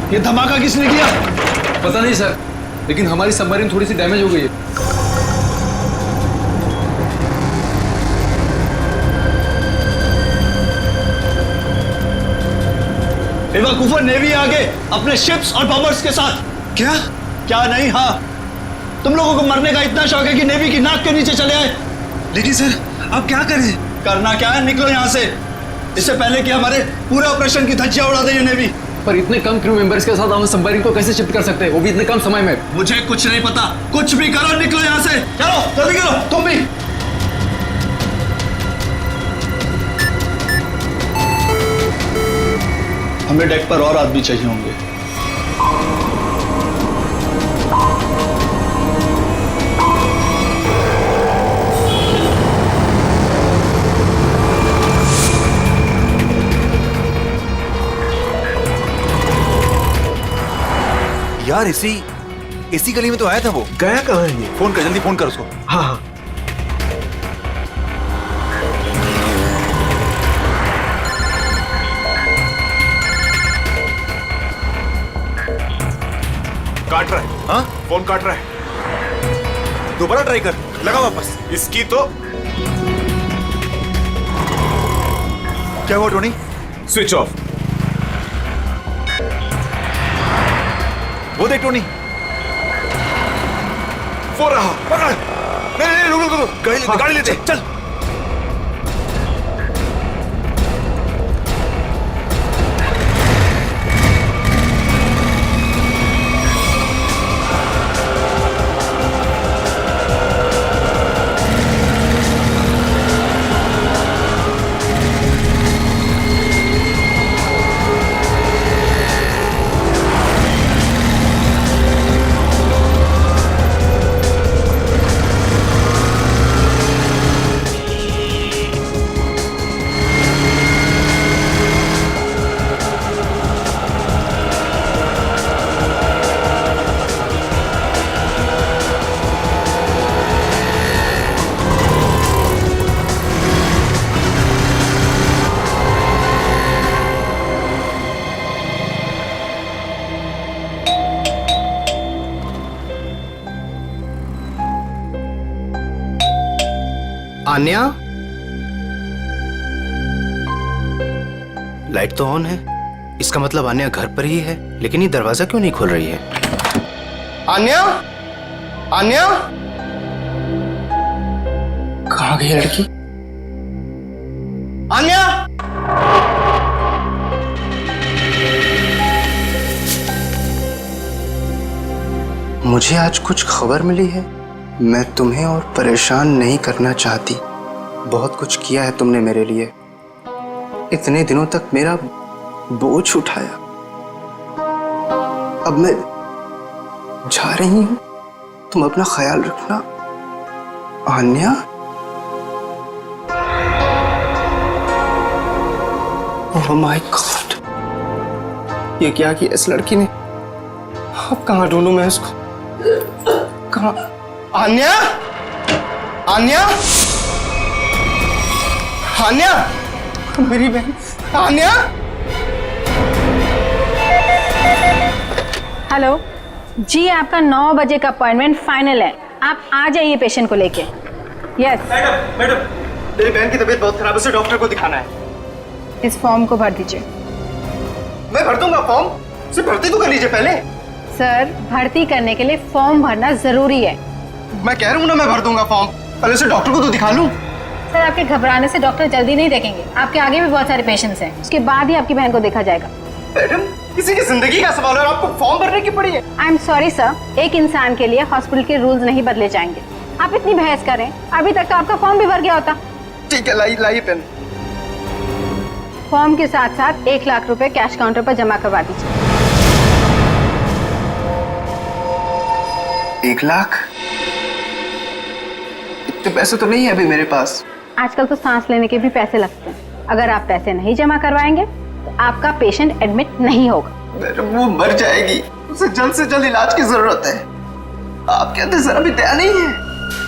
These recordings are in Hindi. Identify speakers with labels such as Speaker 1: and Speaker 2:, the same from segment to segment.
Speaker 1: ये धमाका किसने किया?
Speaker 2: पता नहीं सर, लेकिन हमारी सबमरीन थोड़ी सी डैमेज हो गई है।
Speaker 1: बेवकूफों, नेवी आगे अपने शिप्स और बॉम्बर्स के साथ।
Speaker 3: क्या?
Speaker 1: क्या नहीं? हाँ, तुम लोगों को मरने का इतना शौक है कि नेवी की नाक के नीचे चले आए।
Speaker 3: लेकिन सर अब क्या करें?
Speaker 1: करना क्या है, निकलो यहाँ से, इससे पहले कि हमारे पूरे ऑपरेशन की धज्जियां उड़ा दे ये नेवी।
Speaker 2: पर इतने कम क्रू मेंबर्स के साथ हम सबमरीन को कैसे शिफ्ट कर सकते हैं, वो भी इतने कम समय में?
Speaker 1: मुझे कुछ नहीं पता, कुछ भी करो, निकलो यहाँ से। चलो जल्दी करो, तुम भी। हमें डेक पर और आदमी चाहिए होंगे।
Speaker 3: यार इसी गली में तो आया था वो।
Speaker 4: गया कहाँ है ये?
Speaker 3: फोन कर, जल्दी फोन कर उसको।
Speaker 4: हाँ हाँ।
Speaker 3: काट रहा है। हाँ, फोन काट रहा है। दोबारा ट्राई कर, लगा वापस। इसकी तो क्या हुआ टोनी? Switch off. वो देख टोनी, वो रहा। पकड़। नहीं रुक रुक रुक, गाड़ी लेते चल।
Speaker 4: आन्या, लाइट तो ऑन है, इसका मतलब आन्या घर पर ही है, लेकिन ये दरवाजा क्यों नहीं खोल रही है? आन्या, आन्या, कहाँ गई लड़की? आन्या, मुझे आज कुछ खबर मिली है। मैं तुम्हें और परेशान नहीं करना चाहती। बहुत कुछ किया है तुमने मेरे लिए, इतने दिनों तक मेरा बोझ उठाया। अब मैं जा रही हूं, तुम अपना ख्याल रखना। आन्या, ओह माय गॉड, ये क्या किया इस लड़की ने? अब कहाँ ढूंढूं मैं इसको? कहाँ? आन्या, आन्या, आन्या, मेरी बहन आन्या।
Speaker 5: हेलो जी, आपका 9 बजे का अपॉइंटमेंट फाइनल है, आप आ जाइए पेशेंट को लेके। यस
Speaker 4: मैडम, मेरी बहन की तबीयत बहुत खराब है, उसे डॉक्टर को दिखाना है।
Speaker 5: इस फॉर्म को भर दीजिए।
Speaker 4: मैं भर दूंगा फॉर्म, सिर्फ भर्ती तो कर लीजिए पहले।
Speaker 5: सर, भर्ती करने के लिए फॉर्म भरना जरूरी है।
Speaker 4: मैं कह रहा हूँ ना, मैं भर दूंगा फॉर्म, पहले उसे डॉक्टर को तो दिखा लूं।
Speaker 5: सर, आपके घबराने से डॉक्टर जल्दी नहीं देखेंगे, आपके आगे भी बहुत सारे पेशेंट्स हैं, उसके बाद ही आपकी बहन को देखा जाएगा।
Speaker 4: मैडम, किसी की जिंदगी का सवाल है और आपको फॉर्म भरने की पड़ी है।
Speaker 5: आई एम सॉरी सर, एक इंसान के लिए हॉस्पिटल के रूल्स नहीं बदले जाएंगे। आप इतनी बहस करें, अभी तक तो आपका फॉर्म भी भर गया होता।
Speaker 4: ठीक है, लाइए पेन।
Speaker 5: फॉर्म के साथ साथ 1 लाख रुपए कैश काउंटर पर जमा करवा दीजिए।
Speaker 4: 1 लाख? इतने पैसे तो नहीं है अभी मेरे पास।
Speaker 5: आजकल तो सांस लेने के भी पैसे लगते हैं, अगर आप पैसे नहीं जमा करवाएंगे तो आपका पेशेंट एडमिट नहीं होगा।
Speaker 4: वो मर जाएगी, उसे जल्द से जल्द इलाज की जरूरत है। आप कहते जरा भी दया नहीं है?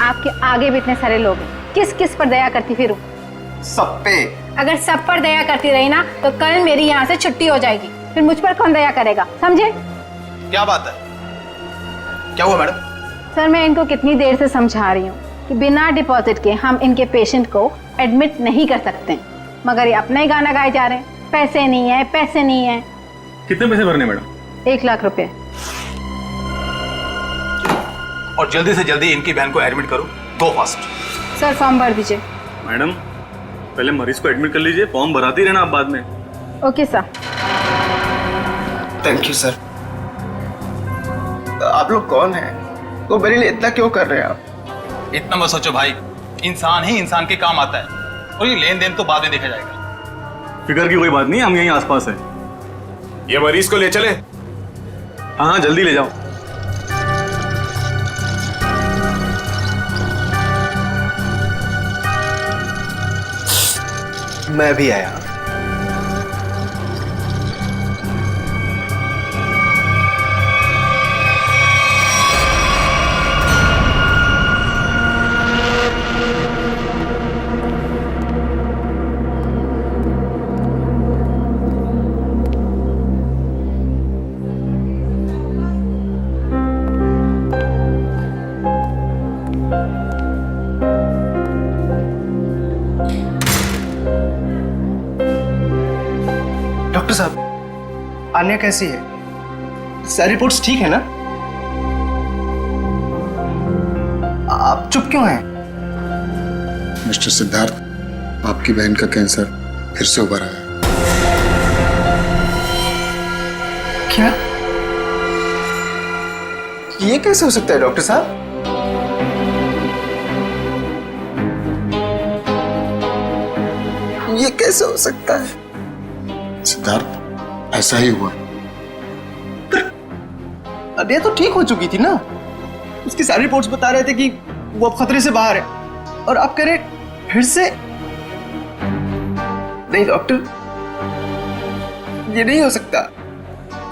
Speaker 5: आपके आगे भी इतने सारे लोग हैं, किस किस पर दया करती फिरूं?
Speaker 4: सब पे।
Speaker 5: अगर सब पर दया करती रही ना तो कल मेरी यहाँ से छुट्टी हो जाएगी, फिर मुझ पर कौन दया करेगा, समझे?
Speaker 3: क्या बात है? क्या हुआ मैडम?
Speaker 5: सर मैं इनको कितनी देर से समझा रही हूँ कि बिना डिपॉजिट के हम इनके पेशेंट को एडमिट नहीं कर सकते, मगर ये अपना ही गाना गाए जा रहे हैं, पैसे नहीं है, पैसे नहीं है।
Speaker 2: कितने पैसे भरने मैडम?
Speaker 5: 1 लाख रुपए।
Speaker 3: और जल्दी से जल्दी इनकी बहन को एडमिट करो, गो फास्ट।
Speaker 5: सर फॉर्म भर दीजिए।
Speaker 2: मैडम पहले मरीज को एडमिट कर लीजिए, फॉर्म भराती रहना आप बाद में।
Speaker 5: Okay sir.
Speaker 4: Thank you sir. आप लोग कौन हैं? वो मेरे लिए इतना क्यों कर रहे हैं आप?
Speaker 3: इतना मत सोचो भाई, इंसान ही इंसान के काम आता है, और ये लेन देन तो बाद में देखा जाएगा।
Speaker 2: फिक्र की कोई बात नहीं, हम यहीं आसपास हैं।
Speaker 3: ये मरीज को ले चले।
Speaker 2: हाँ हाँ जल्दी ले जाओ।
Speaker 4: मैं भी आया। डॉक्टर साहब, आन्या कैसी है? सारी रिपोर्ट्स ठीक है ना? आप चुप क्यों हैं?
Speaker 6: मिस्टर सिद्धार्थ, आपकी बहन का कैंसर फिर से उभर आया है।
Speaker 4: क्या? ये कैसे हो सकता है डॉक्टर साहब? ये कैसे हो सकता है?
Speaker 6: सिद्धार्थ, ऐसा ही हुआ।
Speaker 4: अरे तो ठीक हो चुकी थी ना, उसकी सारी रिपोर्ट्स बता रहे थे कि वो अब खतरे से बाहर है, और आप कह रहे फिर से? नहीं डॉक्टर, ये नहीं हो सकता।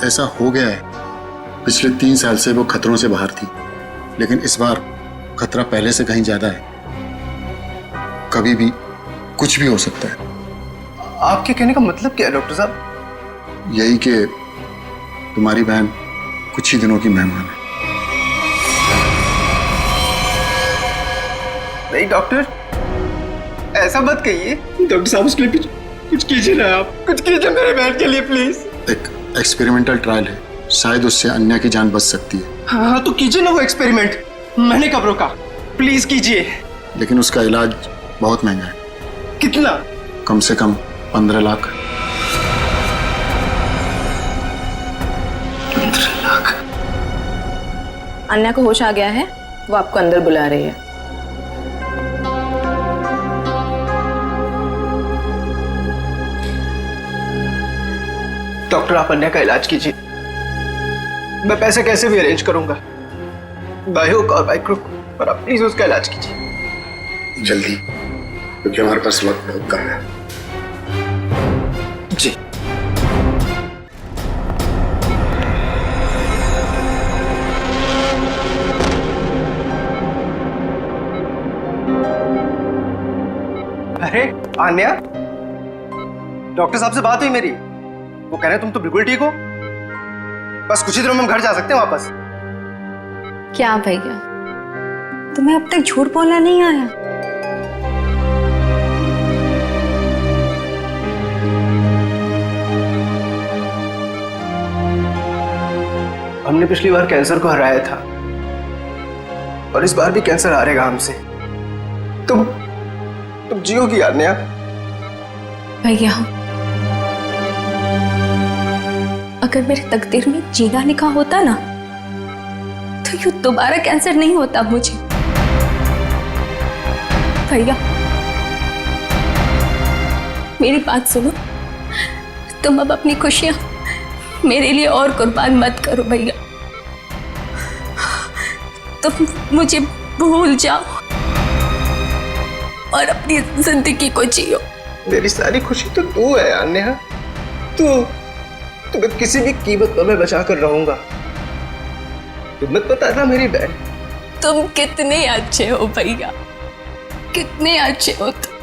Speaker 6: ऐसा हो गया है। पिछले 3 साल से वो खतरों से बाहर थी, लेकिन इस बार खतरा पहले से कहीं ज्यादा है। कभी भी कुछ भी हो सकता है।
Speaker 4: आपके कहने का मतलब क्या है डॉक्टर साहब?
Speaker 6: यही कि तुम्हारी बहन कुछ ही दिनों की मेहमान है।
Speaker 4: नहीं डॉक्टर, ऐसा मत कहिए। डॉक्टर साहब उसके लिए कुछ कीजिए ना, आप कुछ कीजिए मेरे बहन के लिए प्लीज।
Speaker 6: एक एक्सपेरिमेंटल ट्रायल है, शायद उससे अन्या की जान बच सकती है।
Speaker 4: हाँ तो कीजिए ना वो एक्सपेरिमेंट, मैंने कब रोका? प्लीज कीजिए।
Speaker 6: लेकिन उसका इलाज बहुत महंगा है।
Speaker 4: कितना?
Speaker 6: कम से कम 15 लाख।
Speaker 4: 15 लाख?
Speaker 7: अन्या को होश आ गया है, वो आपको अंदर बुला रही है।
Speaker 4: डॉक्टर आप अन्या का इलाज कीजिए, मैं पैसे कैसे भी अरेंज करूंगा, बाय हुक और बाय क्रुक, पर आप प्लीज उसका इलाज कीजिए
Speaker 6: जल्दी, क्योंकि हमारे पास वक्त बहुत कम है।
Speaker 4: जी। अरे आन्या, डॉक्टर साहब से बात हुई मेरी, वो कह रहे हैं तुम तो बिल्कुल ठीक हो, बस कुछ ही दिनों में हम घर जा सकते हैं वापस।
Speaker 7: क्या भैया, तुम्हें अब तक झूठ बोलना नहीं आया?
Speaker 4: हमने पिछली बार कैंसर को हराया था, और इस बार भी कैंसर हारेगा हमसे। तुम जियोगी आन्या।
Speaker 7: भैया, अगर मेरे तकदीर में जीना लिखा होता ना, तो यूं दोबारा कैंसर नहीं होता मुझे। भैया मेरी बात सुनो, तुम अब अपनी खुशियां मेरे लिए और कुर्बान मत करो भैया। तुम मुझे भूल जाओ और अपनी जिंदगी को जियो।
Speaker 4: मेरी सारी खुशी तो तू है आन्या, तुम्हें किसी भी कीमत पर मैं बचा कर रहूंगा। तुम मत बताना मेरी बहन।
Speaker 7: तुम कितने अच्छे हो भैया, कितने अच्छे हो तुम।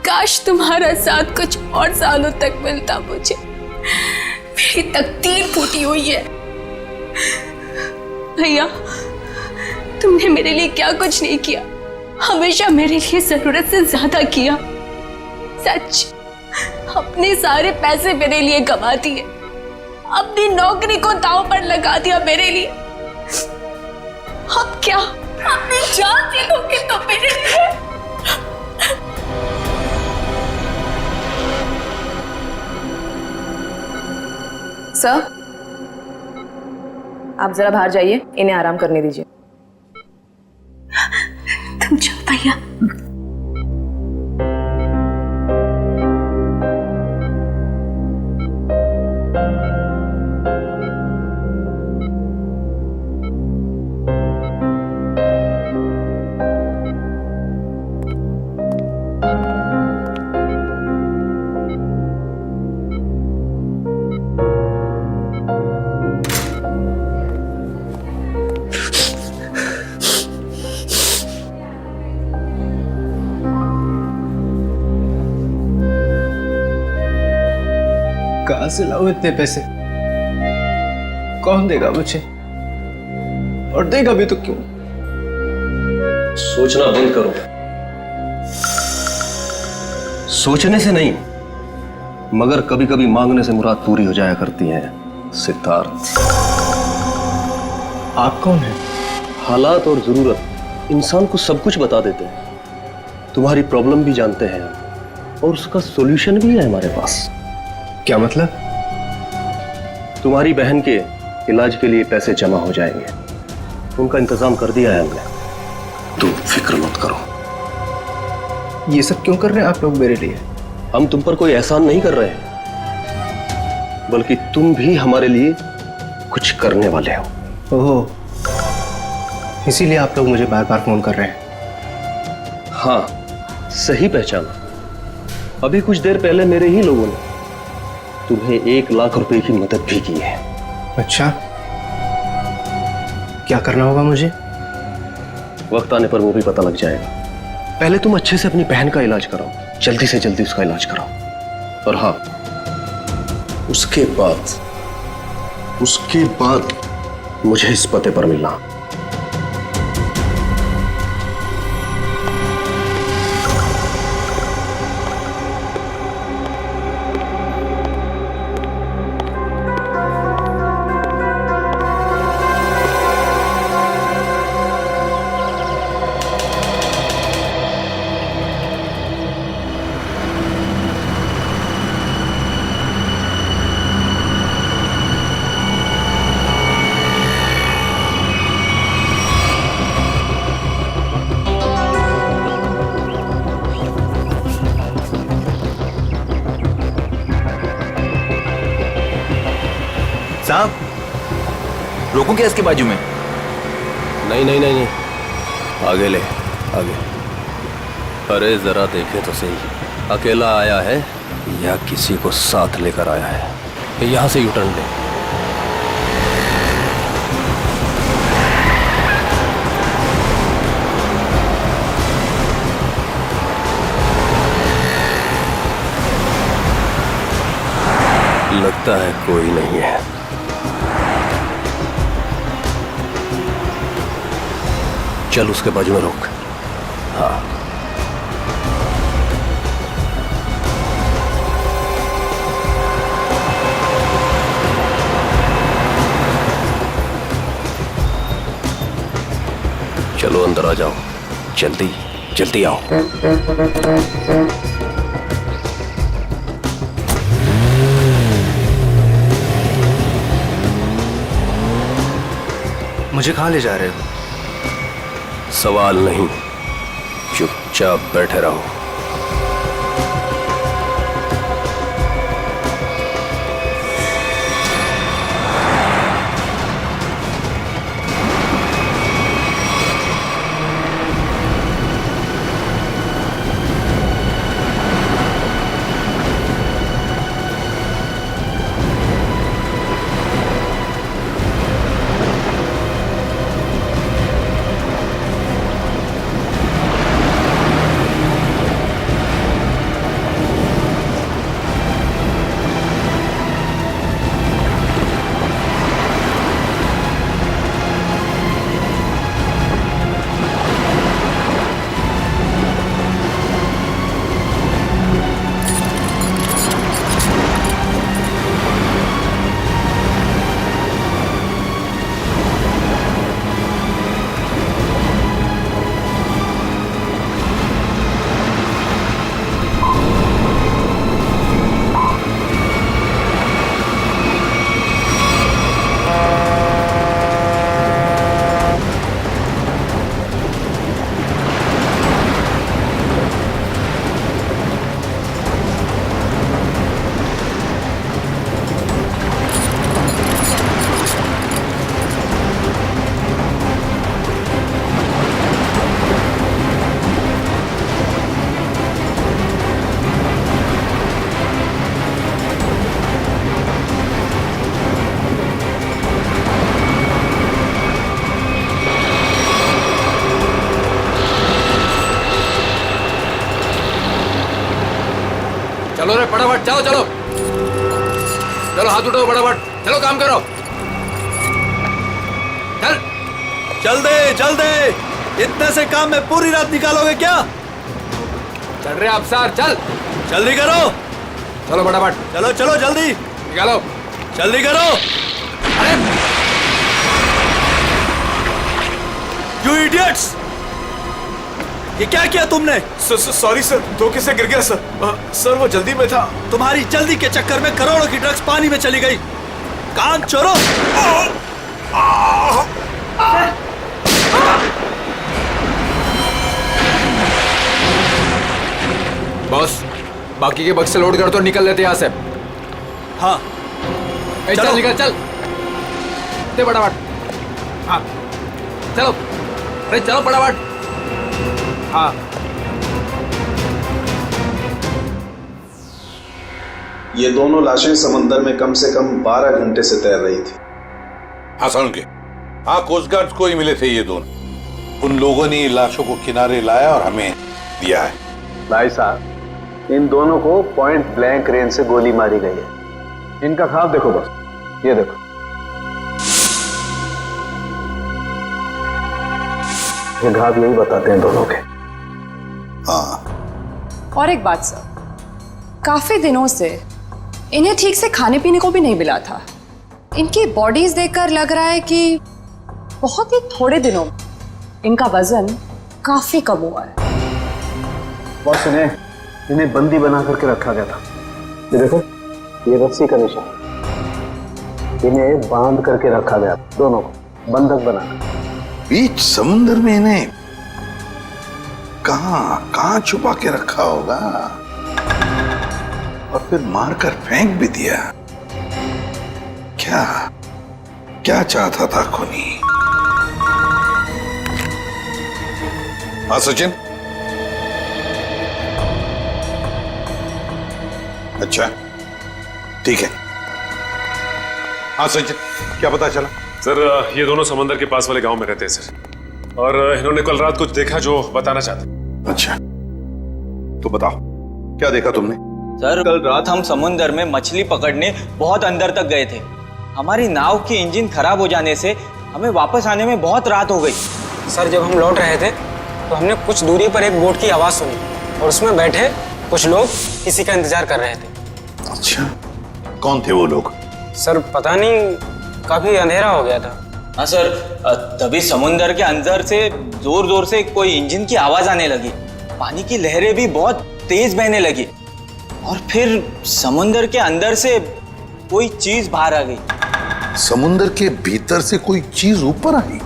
Speaker 7: काश तुम्हारा साथ कुछ और सालों तक मिलता मुझे, मेरी तकदीर फूटी हुई है। भैया, तुमने मेरे लिए क्या कुछ नहीं किया, हमेशा मेरे लिए जरूरत से ज्यादा किया। सच, अपने सारे पैसे मेरे लिए कमा दिए, अपनी नौकरी को दांव पर लगा दिया मेरे लिए। अब क्या अपनी जान दे दोगे तो मेरे लिए?
Speaker 8: सर, आप जरा बाहर जाइए, इन्हें आराम करने दीजिए।
Speaker 7: तुम जाओ भैया।
Speaker 4: कहाँ से लाऊं इतने पैसे? कौन देगा मुझे? और देगा भी तो क्यों?
Speaker 9: सोचना बंद करो। सोचने से नहीं, मगर कभी कभी मांगने से मुराद पूरी हो जाया करती है। सिद्धार्थ,
Speaker 4: आप कौन हैं?
Speaker 9: हालात और जरूरत इंसान को सब कुछ बता देते हैं। तुम्हारी प्रॉब्लम भी जानते हैं और उसका सॉल्यूशन भी है हमारे पास।
Speaker 4: क्या मतलब?
Speaker 9: तुम्हारी बहन के इलाज के लिए पैसे जमा हो जाएंगे, उनका इंतजाम कर दिया है हमने। तुम फिक्र मत करो।
Speaker 4: ये सब क्यों कर रहे हैं आप लोग मेरे लिए?
Speaker 9: हम तुम पर कोई एहसान नहीं कर रहे हैं, बल्कि तुम भी हमारे लिए कुछ करने वाले हो।
Speaker 4: ओह, इसीलिए आप लोग मुझे बार बार फोन कर रहे हैं।
Speaker 9: हाँ, सही पहचाना। अभी कुछ देर पहले मेरे ही लोगों ने तुम्हें 1 लाख रुपए की मदद भी की है।
Speaker 4: अच्छा, क्या करना होगा मुझे?
Speaker 9: वक्त आने पर वो भी पता लग जाएगा। पहले तुम अच्छे से अपनी बहन का इलाज कराओ, जल्दी से जल्दी उसका इलाज कराओ। और हाँ, उसके बाद मुझे इस पते पर मिलना।
Speaker 3: साहब, रोकूं क्या इसके बाजू में?
Speaker 9: नहीं, आगे ले, आगे। अरे जरा देखे तो सही, अकेला आया है या किसी को साथ लेकर आया है? यहां से यूटर्न ले। लगता है कोई नहीं है। चल उसके बाजू में रोक। हाँ, चलो अंदर आ जाओ, जल्दी जल्दी आओ।
Speaker 4: मुझे कहाँ ले जा रहे हो?
Speaker 9: सवाल नहीं, चुपचाप बैठे रहो।
Speaker 2: फटाफट चलो चलो चलो, हाथ उठाओ फटाफट, चलो काम करो, चल
Speaker 1: चल दे, इतने से काम में पूरी रात निकालोगे क्या?
Speaker 2: चल रहे अफसर, चल
Speaker 1: जल्दी करो,
Speaker 2: चलो फटाफट,
Speaker 1: चलो चलो जल्दी
Speaker 2: निकालो,
Speaker 1: जल्दी करो।
Speaker 2: अरे
Speaker 1: यू इडियट्स, ये क्या किया तुमने?
Speaker 3: सॉरी सर, धोखे से गिर गया सर। सर वो जल्दी में था।
Speaker 1: तुम्हारी जल्दी के चक्कर में करोड़ों की ड्रग्स पानी में चली गई। काम चोरो।
Speaker 2: बॉस, बाकी के बक्से लोड कर तो निकल लेते यहाँ से।
Speaker 1: हाँ
Speaker 2: चल निकल, चल दे फटाफट। हाँ चलो, अरे चलो फटाफट। हाँ
Speaker 10: ये दोनों लाशें समंदर में कम से कम 12 घंटे से तैर रही थी।
Speaker 11: हाँ सुन के, हाँ कोस्ट गार्ड को ही मिले थे ये दोनों। उन लोगों ने लाशों को किनारे लाया और हमें दिया है।
Speaker 12: भाई साहब, इन दोनों को पॉइंट ब्लैंक रेंज से गोली मारी गई है। इनका ख्वाब देखो बस, ये देखो। ये घाव यही बताते हैं दोनों के।
Speaker 11: हाँ,
Speaker 8: और एक बात सर, काफी दिनों से इन्हें ठीक से खाने पीने को भी नहीं मिला था। इनकी बॉडीज देखकर लग रहा है कि बहुत ही थोड़े दिनों में इनका वजन काफी कम हुआ है।
Speaker 12: बॉस, इन्हें बंदी बना करके रखा गया था। ये देखो, ये रस्सी का निशान। इन्हें बांध करके रखा गया, दोनों को बंधक बनाकर।
Speaker 11: बीच समुद्र में इन्हें कहां छुपा के रखा होगा और फिर मारकर फेंक भी दिया। क्या चाहता था खूनी? हाँ सचिन, अच्छा ठीक है। हाँ सचिन, क्या पता चला?
Speaker 13: सर ये दोनों समंदर के पास वाले गांव में रहते हैं सर, और इन्होंने कल रात कुछ देखा जो बताना चाहते।
Speaker 11: अच्छा तो बताओ, क्या देखा तुमने?
Speaker 14: सर कल रात हम समुंदर में मछली पकड़ने बहुत अंदर तक गए थे। हमारी नाव की इंजन खराब हो जाने से हमें वापस आने में बहुत रात हो गई।
Speaker 15: सर जब हम लौट रहे थे तो हमने कुछ दूरी पर एक बोट की आवाज सुनी और उसमें बैठे कुछ लोग किसी का इंतजार कर रहे थे।
Speaker 11: अच्छा, कौन थे वो लोग?
Speaker 15: सर पता नहीं, काफी अंधेरा हो गया था।
Speaker 14: हाँ सर, तभी समुंदर के अंदर से जोर जोर से कोई इंजन की आवाज आने लगी। पानी की लहरें भी बहुत तेज बहने लगी और फिर समुंदर के अंदर से कोई चीज बाहर आ गई।
Speaker 11: समुंदर के भीतर से कोई चीज ऊपर आई?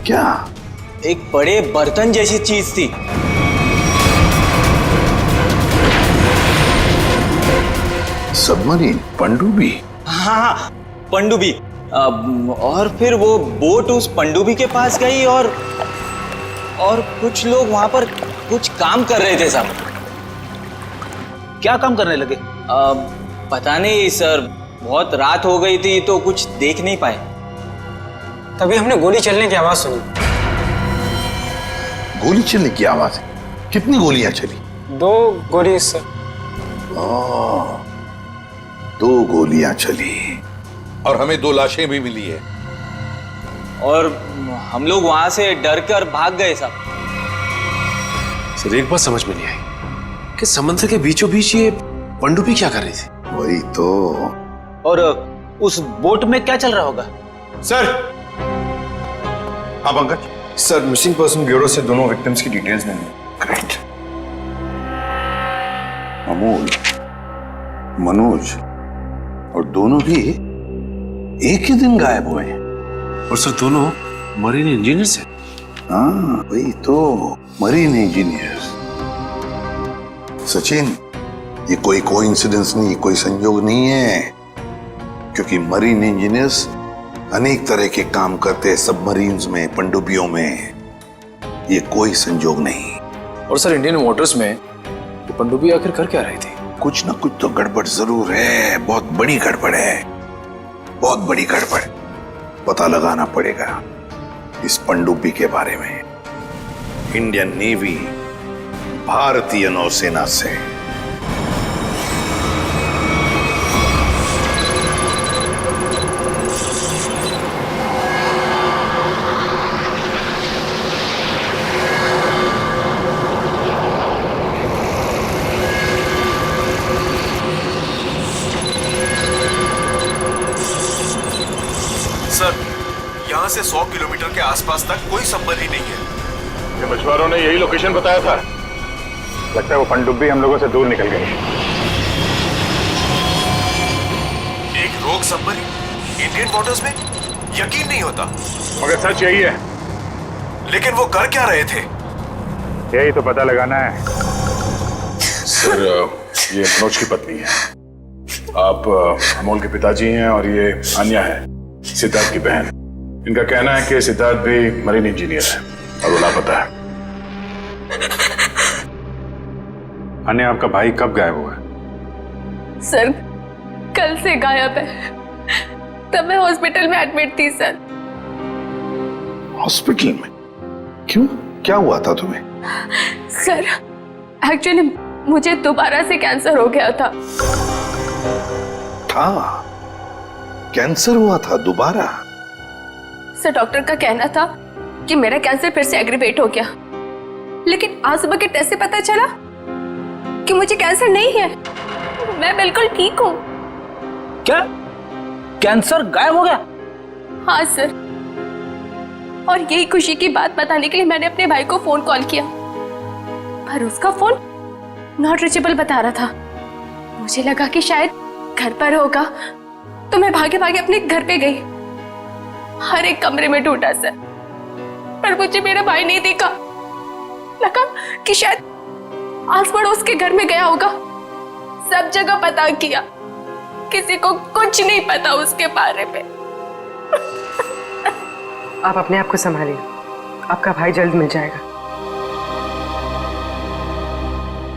Speaker 11: क्या?
Speaker 14: एक बड़े बर्तन जैसी चीज थी।
Speaker 11: सबमरीन, पनडुब्बी?
Speaker 14: हाँ, पनडुब्बी। और फिर वो बोट उस पनडुब्बी के पास गई और कुछ लोग वहां पर कुछ काम कर रहे थे साहब। क्या काम करने लगे? पता नहीं सर, बहुत रात हो गई थी तो कुछ देख नहीं पाए।
Speaker 15: तभी हमने गोली चलने की आवाज सुनी।
Speaker 11: गोली चलने की आवाज? कितनी गोलियां चली?
Speaker 15: 2 गोली सर।
Speaker 11: 2 गोलियां चली और हमें 2 लाशें भी मिली है।
Speaker 14: और हम लोग वहां से डर कर भाग गए साहब।
Speaker 13: सर एक बात समझ में नहीं आई कि समंदर के बीचों बीच ये पनडुब्बी क्या कर रही थी?
Speaker 11: वही तो।
Speaker 14: और उस बोट में क्या चल रहा होगा?
Speaker 3: सर।
Speaker 11: हाँ Pankaj.
Speaker 3: Sir missing person bureau से दोनों विक्टिम्स की डिटेल्स मिली।
Speaker 11: ग्रेट। अमोल, मनोज और दोनों भी एक ही दिन गायब हुए हैं।
Speaker 13: और सर दोनों मरीन इंजीनियर्स हैं।
Speaker 11: हाँ वही तो, मरीन इंजीनियर्स। सचिन, ये कोई कोइंसिडेंस नहीं, कोई संयोग नहीं है, क्योंकि मरीन इंजीनियर्स अनेक तरह के काम करते हैं सबमरीन्स में, पनडुब्बियों में। ये कोई संयोग नहीं।
Speaker 2: और सर इंडियन वाटर्स में वो पनडुब्बी आखिर कर क्या रही थी?
Speaker 11: कुछ ना कुछ तो गड़बड़ जरूर है, बहुत बड़ी गड़बड़ है, बहुत बड़ी गड़बड़। पता लगाना पड़ेगा इस पनडुब्बी के बारे में। इंडियन नेवी, भारतीय नौसेना से।
Speaker 3: यहाँ से 100 किलोमीटर के आसपास तक कोई सबमरीन नहीं है।
Speaker 6: ये मछुआरों ने यही लोकेशन बताया था। लगता है वो पनडुब्बी हम लोगों से दूर निकल गई।
Speaker 3: एक रोग सबमरीन इंडियन वाटर्स में, यकीन नहीं होता।
Speaker 6: मगर सच यही है।
Speaker 3: लेकिन वो कर क्या रहे थे?
Speaker 6: यही तो पता लगाना है। सर, ये मनोज की पत्नी है। आप अमोल के पिताजी हैं और ये अन्या है, सिद्धार्थ की बहन। इनका कहना है कि सिद्धार्थ भी मरीन इंजीनियर है और वो लापता है। अन्या, आपका भाई कब गायब हुआ है?
Speaker 7: सर, कल से गायब है। तब मैं हॉस्पिटल में एडमिट थी सर।
Speaker 11: हॉस्पिटल में? क्यों? क्या हुआ था तुम्हें?
Speaker 7: सर, एक्चुअली मुझे दोबारा से कैंसर हो गया था।
Speaker 11: कैंसर हुआ था दोबारा?
Speaker 7: सर, डॉक्टर का कहना था कि मेरा कैंसर फिर से एग्रीवेट हो गया, लेकिन आज सुबह के टेस्ट से पता चला कि मुझे कैंसर नहीं है। मैं बिल्कुल ठीक हूँ।
Speaker 14: क्या? कैंसर गायब हो गया?
Speaker 7: हाँ सर, और यही खुशी की बात बताने के लिए मैंने अपने भाई को फोन कॉल किया, पर उसका फोन नॉट रीचेबल बता रहा था। मुझे लगा कि शायद घर पर होगा, तो मैं भागे भागे अपने घर पे गई। हर एक कमरे में ढूंढा सर, पर मुझे मेरा भाई नहीं दिखा। लगा कि शायद आस पड़ोस के घर में गया होगा। सब जगह पता किया, किसी को कुछ नहीं पता उसके बारे में।
Speaker 16: आप अपने आप को संभालिए, आपका भाई जल्द मिल जाएगा।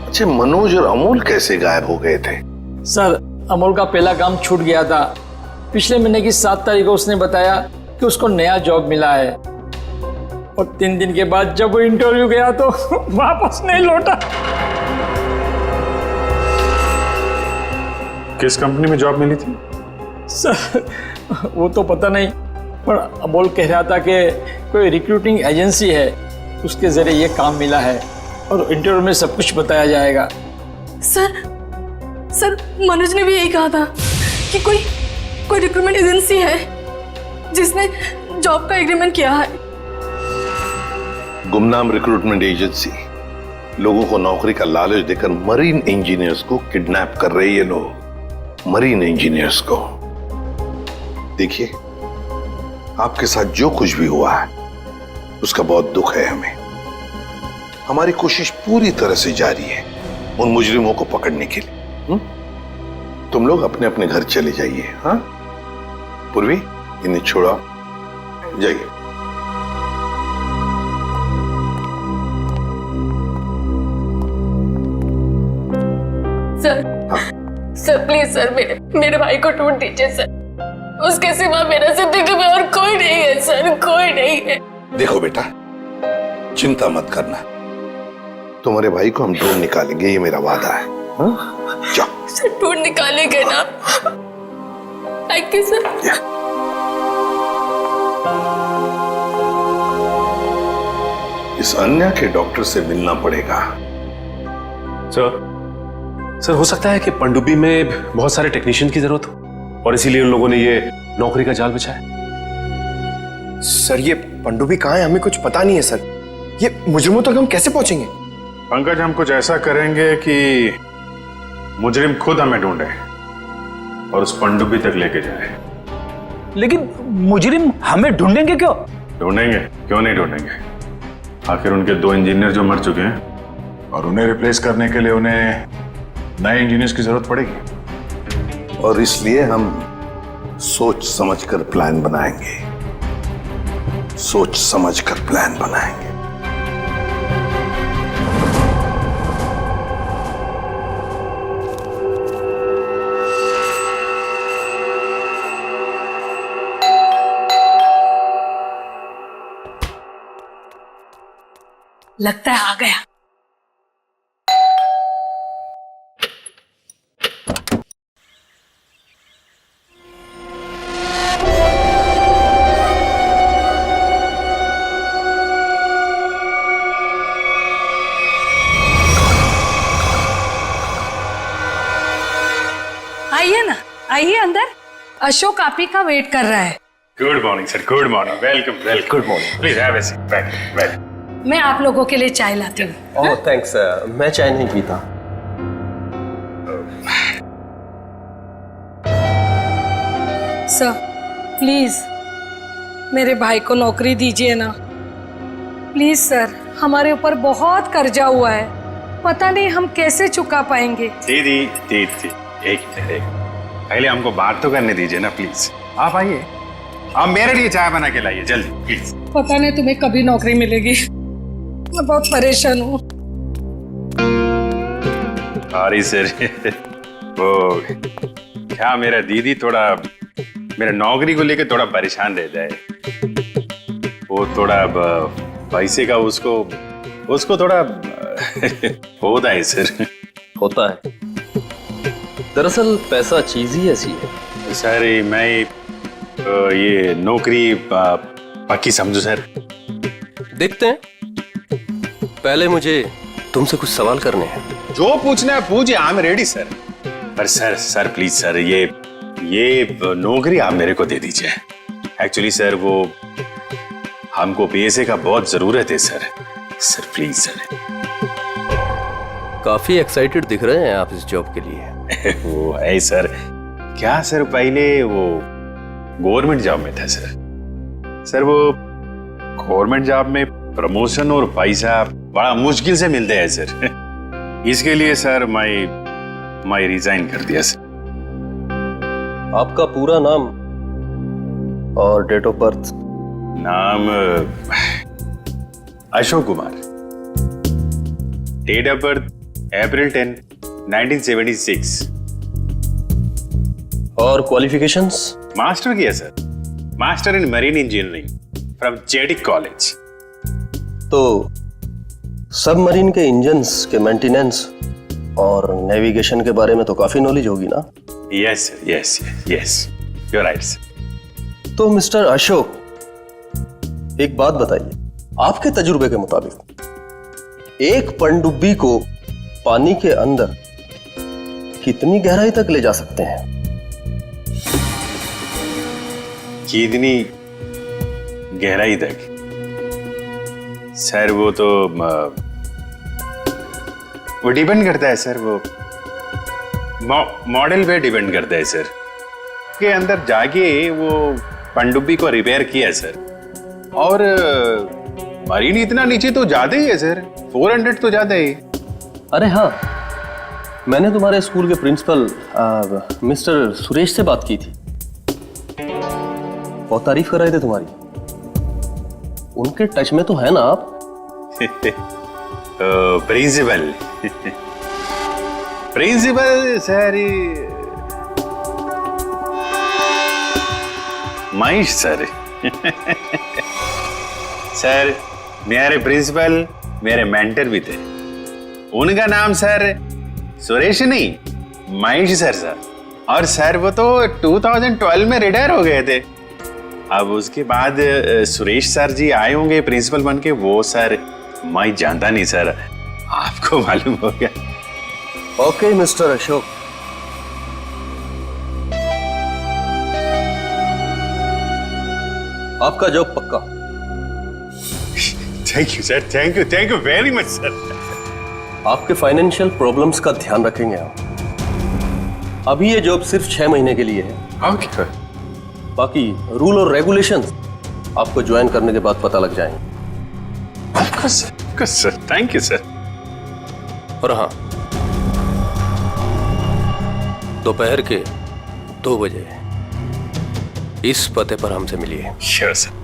Speaker 11: अच्छा, मनोज और अमोल कैसे गायब हो गए थे?
Speaker 17: सर, अमोल का पहला काम छूट गया था। पिछले महीने की 7 तारीख को उसने बताया कि उसको नया जॉब मिला है, और 3 दिन के बाद जब वो इंटरव्यू गया तो वापस नहीं लौटा।
Speaker 6: किस कंपनी में जॉब मिली थी?
Speaker 17: सर, वो तो पता नहीं, पर अमोल कह रहा था कि कोई रिक्रूटिंग एजेंसी है, उसके जरिए ये काम मिला है और इंटरव्यू में सब कुछ बताया जाएगा।
Speaker 7: सर, मनोज ने भी यही कहा था कि कोई रिक्रूटमेंट एजेंसी है जिसने जॉब का एग्रीमेंट किया है।
Speaker 11: गुमनाम रिक्रूटमेंट एजेंसी लोगों को नौकरी का लालच देकर मरीन इंजीनियर्स को किडनैप कर रहे हैं। ये लोग मरीन इंजीनियर्स को। देखिए, आपके साथ जो कुछ भी हुआ है उसका बहुत दुख है हमें। हमारी कोशिश पूरी तरह से जारी है उन मुजरिमों को पकड़ने के लिए। तुम लोग अपने अपने घर चले जाइए। हाँ पूर्वी, इन्हें छोड़ो, जाइए।
Speaker 7: सर प्लीज सर, मेरे भाई को ढूंढ दीजिए सर। उसके सिवा मेरा जिंदगी में और कोई नहीं है सर, कोई नहीं है।
Speaker 11: देखो बेटा, चिंता मत करना, तुम्हारे भाई को हम ढूंढ निकालेंगे, ये मेरा वादा है। जाओ
Speaker 7: सर, ढूंढ निकालेंगे ना? Thank you sir.
Speaker 11: इस अन्या के डॉक्टर से मिलना पड़ेगा।
Speaker 13: सर, हो सकता है कि पनडुब्बी में बहुत सारे टेक्नीशियन की जरूरत हो और इसीलिए उन लोगों ने ये नौकरी का जाल बिछाया।
Speaker 4: सर, ये पनडुब्बी कहाँ है? हमें कुछ पता नहीं है सर। ये मुजरिमों तक हम कैसे पहुंचेंगे?
Speaker 6: पंकज, हम कुछ ऐसा करेंगे कि मुजरिम खुद हमें ढूंढे और उस पनडुब्बी तक लेके जाए।
Speaker 14: लेकिन मुजरिम हमें ढूंढेंगे क्यों?
Speaker 6: ढूंढेंगे, क्यों नहीं ढूंढेंगे? आखिर उनके 2 इंजीनियर जो मर चुके हैं और उन्हें रिप्लेस करने के लिए उन्हें नए इंजीनियर्स की जरूरत पड़ेगी।
Speaker 11: और इसलिए हम सोच समझकर प्लान बनाएंगे, सोच समझकर प्लान बनाएंगे।
Speaker 7: लगता है आ गया।
Speaker 8: आइए ना, आइए अंदर। अशोक आप ही का वेट कर रहा है।
Speaker 18: Good morning sir, good morning, welcome welcome. Good morning, please have a seat, बैठ।
Speaker 19: मैं आप लोगों के लिए चाय लाती हूँ।
Speaker 9: ओह थैंक्स, मैं चाय नहीं पीता।
Speaker 19: सर प्लीज मेरे भाई को नौकरी दीजिए ना, प्लीज सर। हमारे ऊपर बहुत कर्जा हुआ है, पता नहीं हम कैसे चुका पाएंगे।
Speaker 18: दीदी एक पहले हमको बात तो करने दीजिए ना प्लीज। आप आइए, आप मेरे लिए चाय बना के लाइए जल्दी प्लीज।
Speaker 19: पता नहीं तुम्हें कभी नौकरी मिलेगी, मैं बहुत परेशान हूँ।
Speaker 18: सॉरी सर, वो क्या मेरा दीदी थोड़ा मेरा नौकरी को लेकर थोड़ा परेशान रहता है। वो थोड़ा पैसे का उसको थोड़ा होता है सर।
Speaker 9: होता है, दरअसल पैसा चीज ही ऐसी है।
Speaker 18: सर मैं ये नौकरी पक्की समझू सर।
Speaker 9: देखते हैं, पहले मुझे तुमसे कुछ सवाल करने हैं।
Speaker 18: जो पूछना है पूछिए, आई एम रेडी सर। पर सर प्लीज सर, ये नौकरी आप मेरे को दे दीजिए। एक्चुअली सर वो हमको पैसे का बहुत जरूरत है सर प्लीज सर।
Speaker 9: काफी एक्साइटेड दिख रहे हैं आप इस जॉब के लिए।
Speaker 18: वो है सर, क्या सर पहले वो गवर्नमेंट जॉब में था सर वो गवर्नमेंट जॉब में प्रमोशन और पैसा बड़ा मुश्किल से मिलते हैं सर। इसके लिए सर मैं रिजाइन कर दिया सर।
Speaker 9: आपका पूरा नाम और डेट ऑफ बर्थ?
Speaker 18: नाम Ashok Kumar, date of birth April 10, 1976।
Speaker 9: और क्वालिफिकेशंस?
Speaker 18: मास्टर किया sir, master in marine engineering from जेटिक कॉलेज।
Speaker 9: तो सबमरीन के इंजन्स के मेंटेनेंस और नेविगेशन के बारे में तो काफी नॉलेज होगी ना?
Speaker 18: Yes you are right sir.
Speaker 9: तो मिस्टर अशोक, एक बात बताइए, आपके तजुर्बे के मुताबिक एक पनडुब्बी को पानी के अंदर कितनी गहराई तक ले जा सकते हैं?
Speaker 18: कितनी गहराई तक? सर वो तो वो डिपेंड करता है सर, वो मॉडल पे डिपेंड करता है सर। के अंदर जाके वो पनडुब्बी को रिपेयर किया सर। और मरीन इतना नीचे तो ज्यादा ही है सर, 400 तो ज्यादा ही।
Speaker 9: अरे हाँ, मैंने तुम्हारे स्कूल के प्रिंसिपल मिस्टर सुरेश से बात की थी, बहुत तारीफ कर रहे थे तुम्हारी। उनके टच में तो है ना आप?
Speaker 18: Principal principal sir Mahesh sir. Sir मेरे प्रिंसिपल मेरे मेंटर भी थे, उनका नाम सर सुरेश नहीं महेश सर। और सर वो तो 2012 में रिटायर हो गए थे। अब उसके बाद सुरेश सर जी आए होंगे प्रिंसिपल बन के। वो सर मैं जानता नहीं सर, आपको मालूम हो गया।
Speaker 9: ओके मिस्टर अशोक, आपका जॉब पक्का।
Speaker 18: Thank you sir, thank you very much sir.
Speaker 9: आपके फाइनेंशियल प्रॉब्लम्स का ध्यान रखेंगे हम। अभी ये जॉब सिर्फ 6 महीने के लिए है।
Speaker 18: ओके।
Speaker 9: बाकी रूल और रेगुलेशंस आपको ज्वाइन करने के बाद पता लग जाएंगे।
Speaker 18: Sir thank you sir.
Speaker 9: और हाँ, दोपहर के 2 बजे इस पते पर हमसे मिलिए।
Speaker 18: Sure sir.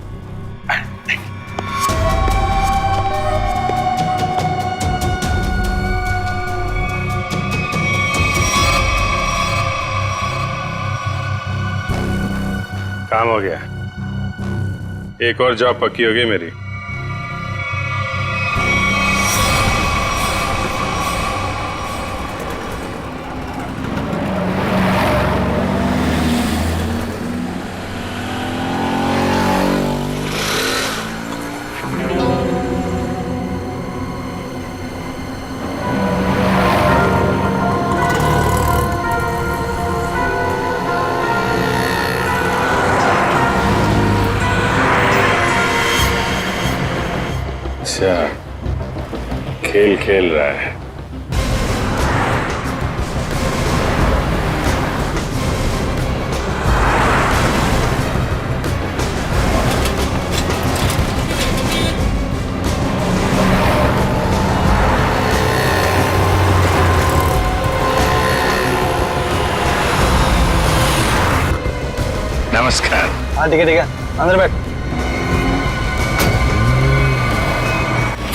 Speaker 18: काम हो गया, एक और जॉब पक्की हो गई मेरी।
Speaker 13: अच्छा, खेल खेल रहा है।
Speaker 18: नमस्कार।
Speaker 15: हाँ ठीक है अंदर बैठ।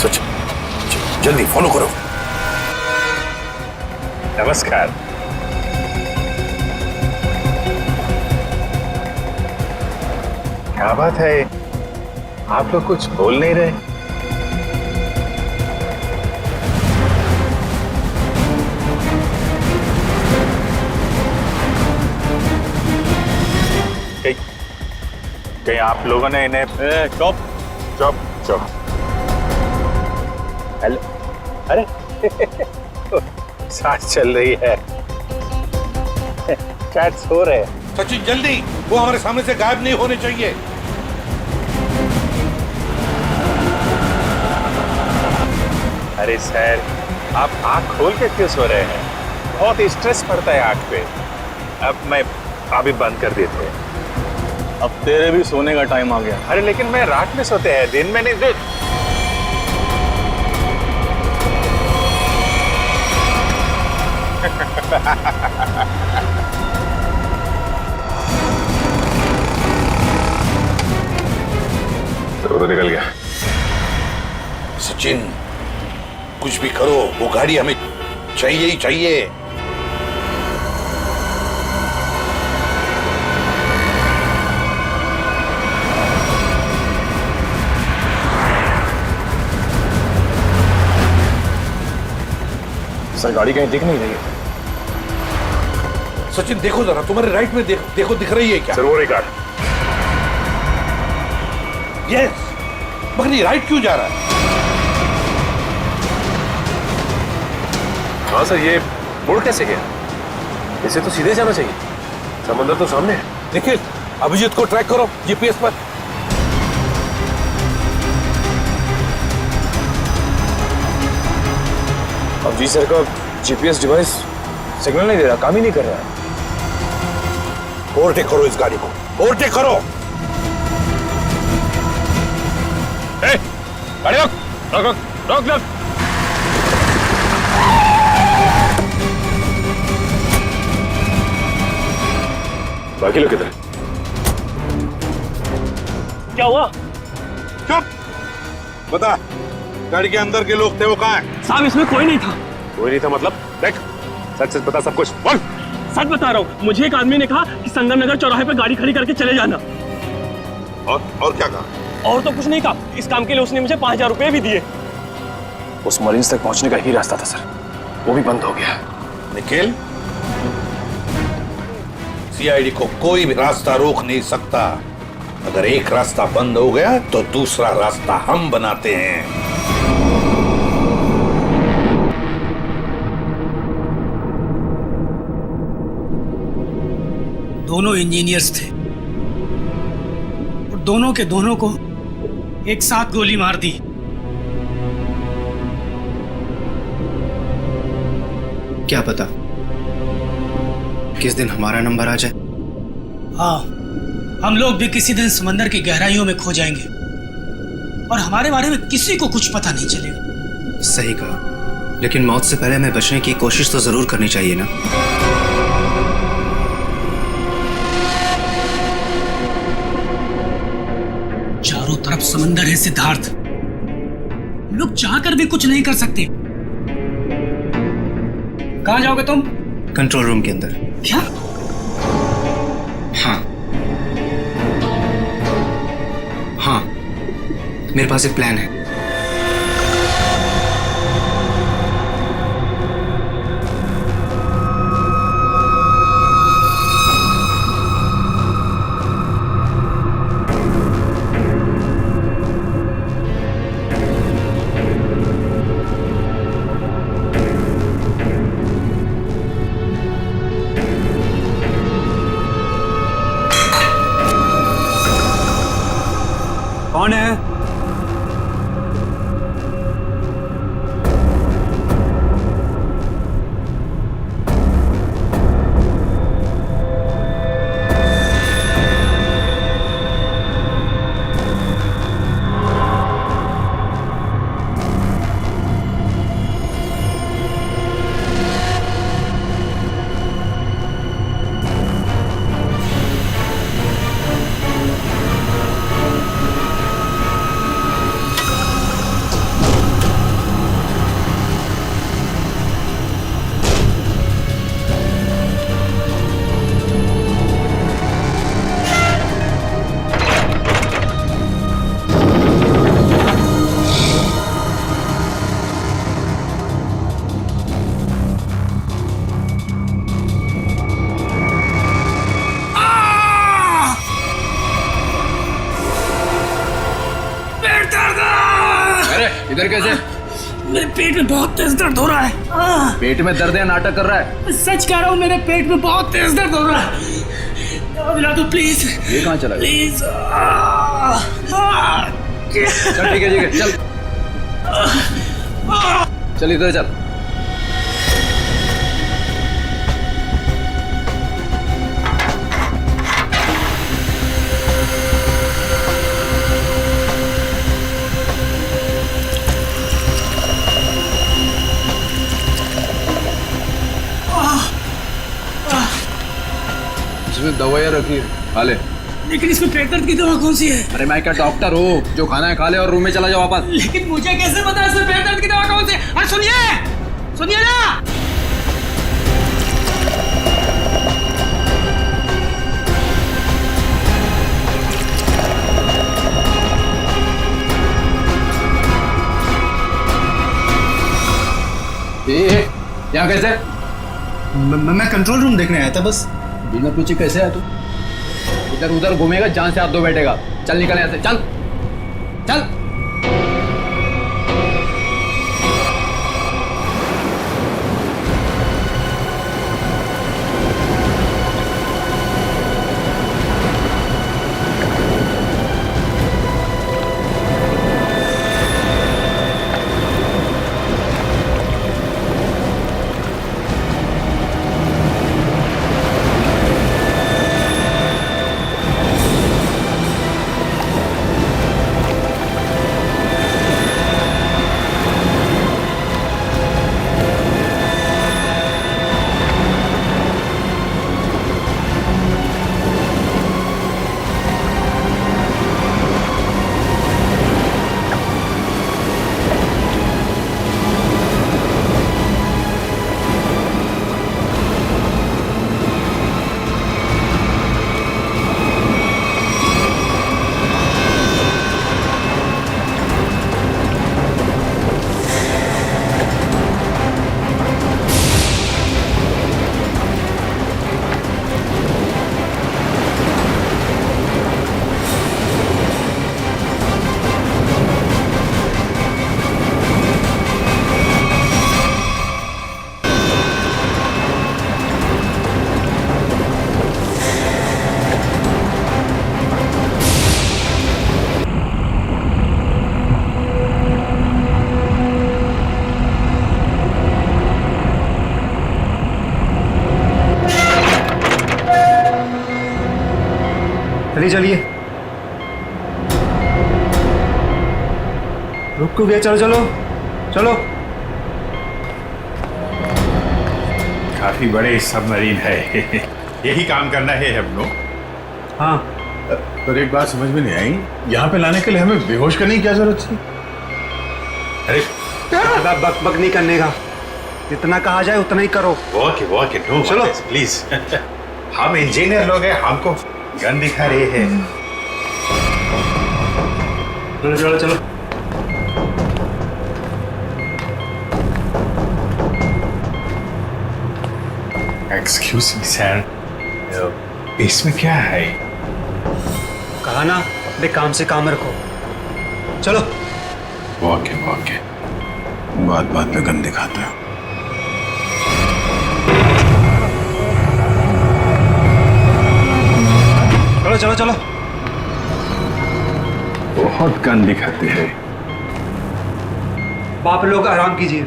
Speaker 18: सच, जल्दी फॉलो करो। नमस्कार। क्या बात है, आप लोग कुछ बोल नहीं रहे? कहीं आप लोगों ने इन्हें चुप चुप चुप। हेलो, अरे सांस चल रही है, चैट सो रहे हैं।
Speaker 11: सचिन जल्दी, वो हमारे सामने से गायब नहीं होने चाहिए।
Speaker 18: अरे सर, आप आंख खोल के क्यों सो रहे हैं? बहुत स्ट्रेस पड़ता है आंख पे। अब मैं अभी बंद कर देते हैं।
Speaker 14: अब तेरे भी सोने का टाइम आ गया।
Speaker 18: अरे लेकिन मैं रात में सोते हैं, दिन में नहीं।
Speaker 13: तो निकल गया।
Speaker 11: सचिन, कुछ भी करो, वो गाड़ी हमें चाहिए ही चाहिए।
Speaker 13: सर गाड़ी कहीं दिख नहीं रही है।
Speaker 11: सचिन देखो जरा, तुम्हारे राइट में देखो दिख रही है क्या?
Speaker 13: सर वो रही कार।
Speaker 11: यस, मगर ये राइट क्यों जा रहा है?
Speaker 13: हाँ सर, ये मुड़ कैसे गया? इसे तो सीधे जाना चाहिए, समंदर तो सामने है।
Speaker 11: देखिए, अभिजीत को ट्रैक करो जीपीएस पर।
Speaker 13: अब जी सर का जीपीएस डिवाइस सिग्नल नहीं दे रहा, काम ही नहीं कर रहा है।
Speaker 11: ओवरटेक करो इस गाड़ी को, ओवरटेक करो।
Speaker 13: गाड़ी रोक रोक रोक रोक रोक। बाकी लोग किधर?
Speaker 11: क्या हुआ? चुप, बता, गाड़ी के अंदर के लोग थे वो कहाँ हैं?
Speaker 15: साहब इसमें कोई नहीं था।
Speaker 13: कोई नहीं था मतलब? देख, सच सच बता सब कुछ, बोल।
Speaker 15: सच बता रहा हूँ, मुझे एक आदमी ने कहा कि संगम नगर चौराहे पे गाड़ी खड़ी करके चले जाना।
Speaker 11: और क्या कहा?
Speaker 15: और तो कुछ नहीं कहा, इस काम के लिए उसने मुझे 5000 रुपए भी दिए।
Speaker 13: उस मरीज तक पहुंचने का ही रास्ता था सर, वो भी बंद हो गया।
Speaker 11: निखिल, सीआईडी को कोई भी रास्ता रोक नहीं सकता। अगर एक रास्ता बंद हो गया तो दूसरा रास्ता हम बनाते हैं।
Speaker 15: दोनों इंजीनियर्स थे और दोनों के दोनों को एक साथ गोली मार दी।
Speaker 4: क्या पता किस दिन हमारा नंबर आ जाए।
Speaker 15: हाँ, हम लोग भी किसी दिन समंदर की गहराइयों में खो जाएंगे और हमारे बारे में किसी को कुछ पता नहीं चलेगा।
Speaker 4: सही कहा, लेकिन मौत से पहले हमें बचने की कोशिश तो जरूर करनी चाहिए ना।
Speaker 15: चारों तरफ समंदर है सिद्धार्थ, लोग चाहकर भी कुछ नहीं कर सकते। कहाँ जाओगे तुम?
Speaker 4: कंट्रोल रूम के अंदर।
Speaker 15: क्या?
Speaker 4: हाँ हाँ, मेरे पास एक प्लान है।
Speaker 15: कौन है?
Speaker 2: इधर कैसे?
Speaker 15: मेरे पेट में बहुत तेज दर्द हो रहा है।
Speaker 2: पेट में दर्द है, नाटक कर रहा है?
Speaker 15: सच कह रहा हूँ, मेरे पेट में बहुत तेज दर्द हो रहा है। दवा दिला दो प्लीज।
Speaker 2: ये कहाँ चला गया?
Speaker 15: प्लीज।
Speaker 2: चल ठीक है चल। चल इधर चल। इसमें दवाइयाँ रखी है, खा ले।
Speaker 15: लेकिन इसमें पेट दर्द की दवा कौन सी है?
Speaker 2: अरे मैं क्या डॉक्टर हूँ? जो खाना है खा ले और रूम में चला जाओ वापस।
Speaker 15: लेकिन मुझे कैसे पता इसमें पेट दर्द की दवा कौन सी है? अरे सुनिए ना।
Speaker 2: यहाँ कैसे?
Speaker 1: मैं कंट्रोल रूम देखने आया था बस।
Speaker 2: बिना पूछे कैसे आया तू? इधर उधर घूमेगा, जान से हाथ धो बैठेगा। चल निकल यहाँ से, चल चल।
Speaker 12: चलिए रुक गया। चलो
Speaker 18: काफी बड़े सबमरीन है। यही काम करना है हम लोग।
Speaker 12: हाँ,
Speaker 18: पर एक बात समझ में नहीं आई, यहाँ पे लाने के लिए हमें बेहोश करने की क्या जरूरत थी? अरे
Speaker 12: ज्यादा बक नहीं करने का, जितना कहा जाए उतना ही करो।
Speaker 18: ओके नो चलो प्लीज। हम इंजीनियर लोग हैं, हमको गन दिखा रहे हैं।
Speaker 12: चलो
Speaker 18: एक्सक्यूज मी सर, इसमें क्या है?
Speaker 12: कहा ना अपने काम से काम रखो। चलो।
Speaker 18: ओके बात में गन दिखाता है।
Speaker 12: चलो
Speaker 18: बहुत गन दिखाते हैं।
Speaker 12: बाप लोग आराम कीजिए,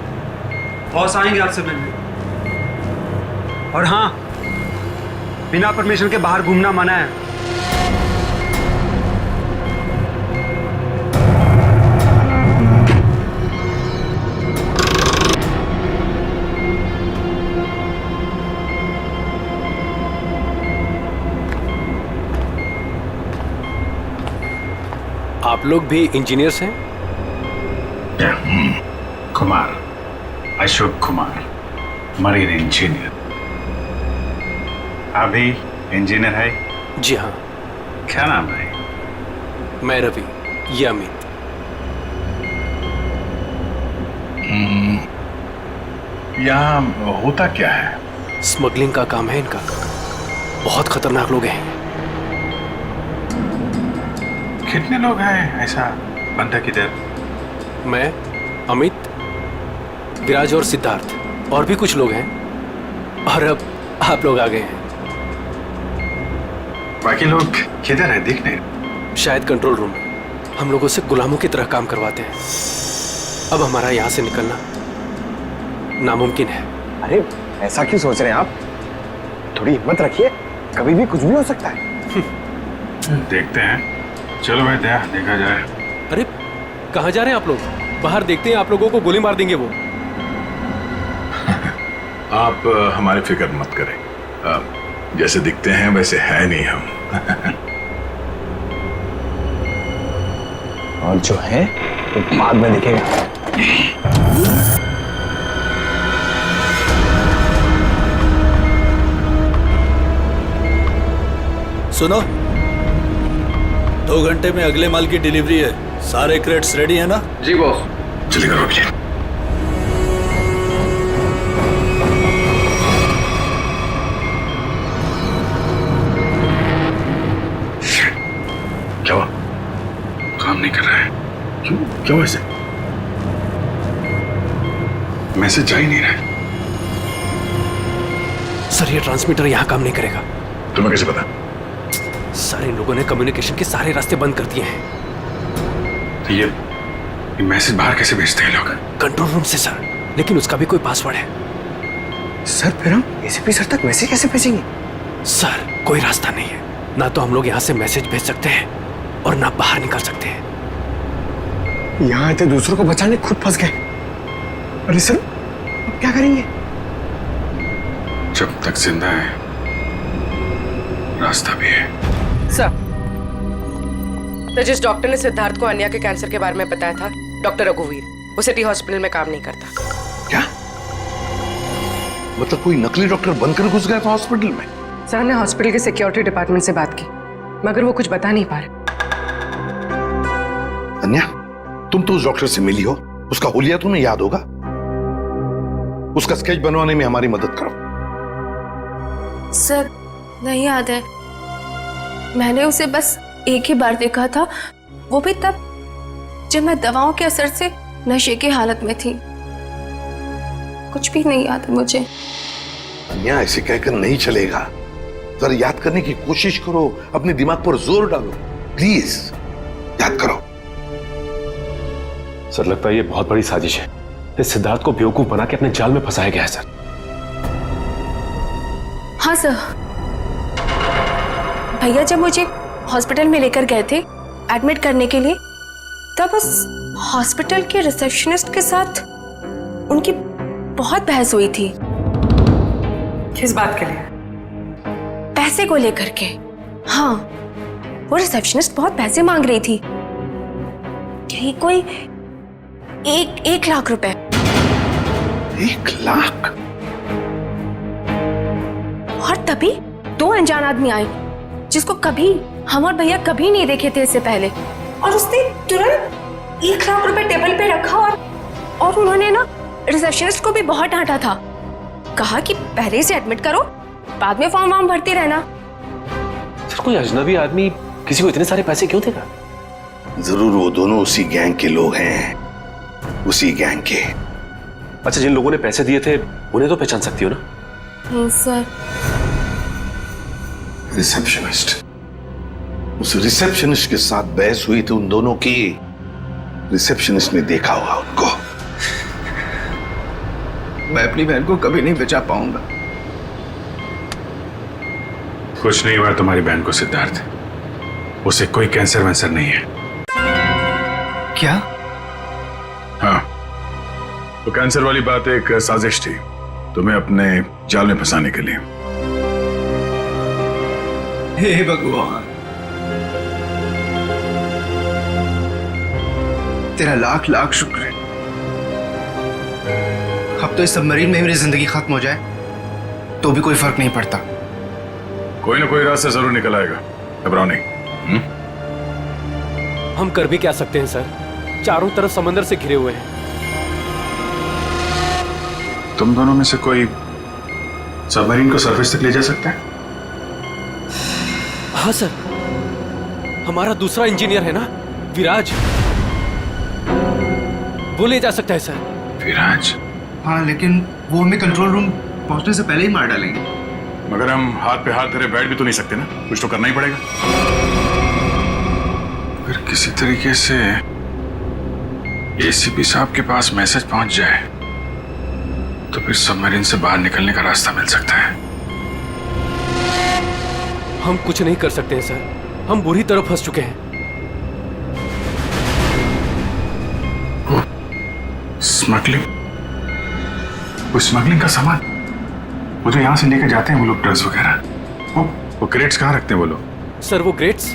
Speaker 12: बॉस आएंगे आपसे मिलने। और हाँ, बिना परमिशन के बाहर घूमना मना है।
Speaker 9: आप लोग भी इंजीनियर्स हैं?
Speaker 18: Kumar, Ashok Kumar, marine engineer. अभी इंजीनियर है?
Speaker 9: जी हाँ।
Speaker 18: क्या नाम है?
Speaker 9: मैं रवि, ये अमित।
Speaker 18: यहाँ होता क्या है?
Speaker 9: स्मगलिंग का काम है इनका। बहुत खतरनाक लोग हैं।
Speaker 18: कितने लोग हैं ऐसा बंधक इधर?
Speaker 9: मैं
Speaker 13: अमित, विराज और सिद्धार्थ और भी कुछ लोग हैं, और अब आप लोग आ गए हैं।
Speaker 18: बाकी लोग किधर है, दिख नहीं?
Speaker 13: शायद कंट्रोल रूम में। हम लोगों से गुलामों की तरह काम करवाते हैं। अब हमारा यहाँ से निकलना नामुमकिन है।
Speaker 12: अरे ऐसा क्यों सोच रहे हैं आप? थोड़ी हिम्मत रखिए, कभी भी कुछ भी हो सकता है।
Speaker 18: देखते हैं। चलो भाई, देखा जाए।
Speaker 13: अरे कहाँ जा रहे हैं आप लोग? बाहर देखते हैं, आप लोगों को गोली मार देंगे वो।
Speaker 18: आप हमारी फिक्र मत करें। जैसे दिखते हैं वैसे है नहीं हम।
Speaker 12: और जो है तो बाद में दिखेगा।
Speaker 1: सुनो, 2 घंटे में अगले माल की डिलीवरी है। सारे क्रेट्स रेडी है ना?
Speaker 2: जी बॉस।
Speaker 18: चलिए करो भैया। क्या हुआ? काम नहीं कर रहा है? क्यों ऐसे? मैसेज जा ही नहीं रहा है।
Speaker 13: सर, ये ट्रांसमीटर यहाँ काम नहीं करेगा।
Speaker 18: तुम्हें कैसे पता?
Speaker 13: सारे लोगों ने कम्युनिकेशन के सारे रास्ते बंद कर दिए हैं।
Speaker 18: तो ये मैसेज बाहर कैसे भेजते हैं लोग?
Speaker 13: कंट्रोल रूम से सर, लेकिन उसका भी कोई पासवर्ड है।
Speaker 12: सर फिर हम एसीपी सर तक मैसेज कैसे भेजेंगे?
Speaker 13: सर, कोई रास्ता नहीं है। ना तो हम लोग यहाँ से मैसेज भेज सकते हैं और ना बाहर निकल सकते हैं।
Speaker 12: यहाँ आए थे दूसरों को बचाने, खुद फंस गए। अरे सर, अब क्या करेंगे?
Speaker 18: जब तक जिंदा है रास्ता भी है।
Speaker 16: सर, तो जिस डॉक्टर ने सिद्धार्थ को अन्या के कैंसर के बारे में बताया था, डॉक्टर रघुवीर, वो सिटी हॉस्पिटल में काम नहीं करता।
Speaker 11: क्या मतलब? कोई नकली डॉक्टर बनकर घुस गया था हॉस्पिटल में?
Speaker 16: सर ने हॉस्पिटल के सिक्योरिटी डिपार्टमेंट से बात की, मगर वो कुछ बता नहीं पा रहे।
Speaker 11: अन्या, तुम तो उस डॉक्टर से मिली हो, उसका हुलिया तुम्हें याद होगा। उसका स्केच बनवाने में हमारी मदद करो।
Speaker 7: सर, नहीं याद है। मैंने उसे बस एक ही बार देखा था, वो भी तब जब मैं दवाओं के असर से नशे की हालत में थी। कुछ भी नहीं याद है मुझे।
Speaker 11: अन्या, ऐसे कहकर नहीं चलेगा। जरा याद करने की कोशिश करो, अपने दिमाग पर जोर डालो, प्लीज याद करो।
Speaker 13: सर, लगता है ये बहुत बड़ी साजिश है। इस सिद्धार्थ को बेवकूफ बना के अपने जाल में फंसाया गया है सर।
Speaker 7: हाँ सर, भैया जब मुझे हॉस्पिटल में लेकर गए थे एडमिट करने के लिए, तब उस हॉस्पिटल के रिसेप्शनिस्ट के साथ उनकी बहुत बहस हुई थी।
Speaker 16: किस बात के लिए?
Speaker 7: पैसे को लेकर के। हाँ, वो रिसेप्शनिस्ट बहुत पैसे मांग रही थी। यही कोई 1 लाख रुपए।
Speaker 11: 1 लाख?
Speaker 7: और तभी 2 अनजान आदमी आए, जिसको कभी हम और भैया कभी नहीं देखे थे इससे पहले, और उसने तुरंत 1 लाख रुपए टेबल पे रखा। और उन्होंने ना रिसेप्शनिस्ट को भी बहुत डांटा था। कहा कि पहले से एडमिट करो, बाद में फॉर्म वार्म भरते रहना।
Speaker 13: सर, कोई अजनबी आदमी किसी को इतने सारे पैसे क्यों देगा?
Speaker 11: जरूर वो दोनों उसी गैंग के लोग हैं, उसी गैंग के।
Speaker 13: अच्छा, जिन लोगों ने पैसे दिए थे उन्हें तो पहचान सकती हो ना?
Speaker 7: नहीं सर।
Speaker 11: रिसेप्शनिस्ट, उस रिसेप्शनिस्ट के साथ बहस हुई थी उन दोनों की। रिसेप्शनिस्ट ने देखा होगा उनको।
Speaker 4: मैं अपनी बहन को कभी नहीं बचा पाऊंगा।
Speaker 18: कुछ नहीं हुआ तुम्हारी बहन को सिद्धार्थ, उसे कोई कैंसर वैंसर नहीं है।
Speaker 4: क्या?
Speaker 18: हाँ, तो कैंसर वाली बात एक साजिश थी तुम्हें अपने जाल में फंसाने के लिए।
Speaker 4: हे भगवान, तेरा लाख लाख शुक्र है। अब तो इस सबमरीन में मेरी जिंदगी खत्म हो जाए तो भी कोई फर्क नहीं पड़ता।
Speaker 18: कोई ना कोई रास्ता जरूर निकल आएगा, घबराओ नहीं।
Speaker 13: हम कर भी क्या सकते हैं सर? चारों तरफ समंदर से घिरे हुए हैं।
Speaker 18: तुम दोनों में से कोई सबमरीन को सरफेस तक ले जा सकता है?
Speaker 13: हाँ सर, हमारा दूसरा इंजीनियर है ना, विराज। वो ले जा सकता है सर।
Speaker 6: विराज,
Speaker 4: हाँ, लेकिन वो हमें कंट्रोल रूम पहुंचने से पहले ही मार डालेंगे।
Speaker 6: मगर हम हाथ पे हाथ धरे बैठ भी तो नहीं सकते ना, कुछ तो करना ही पड़ेगा। अगर किसी तरीके से एसीपी साहब के पास मैसेज पहुंच जाए तो फिर सबमरीन से बाहर निकलने का रास्ता मिल सकता है।
Speaker 13: हम कुछ नहीं कर सकते हैं सर, हम बुरी तरह फंस चुके हैं।
Speaker 6: स्मगलिंग, वो स्मगलिंग का सामान वो जो यहां से लेकर जाते हैं वो लोग, ड्रग्स वगैरह, वो क्रेट्स कहाँ रखते हैं वो लोग?
Speaker 13: सर वो ग्रेट्स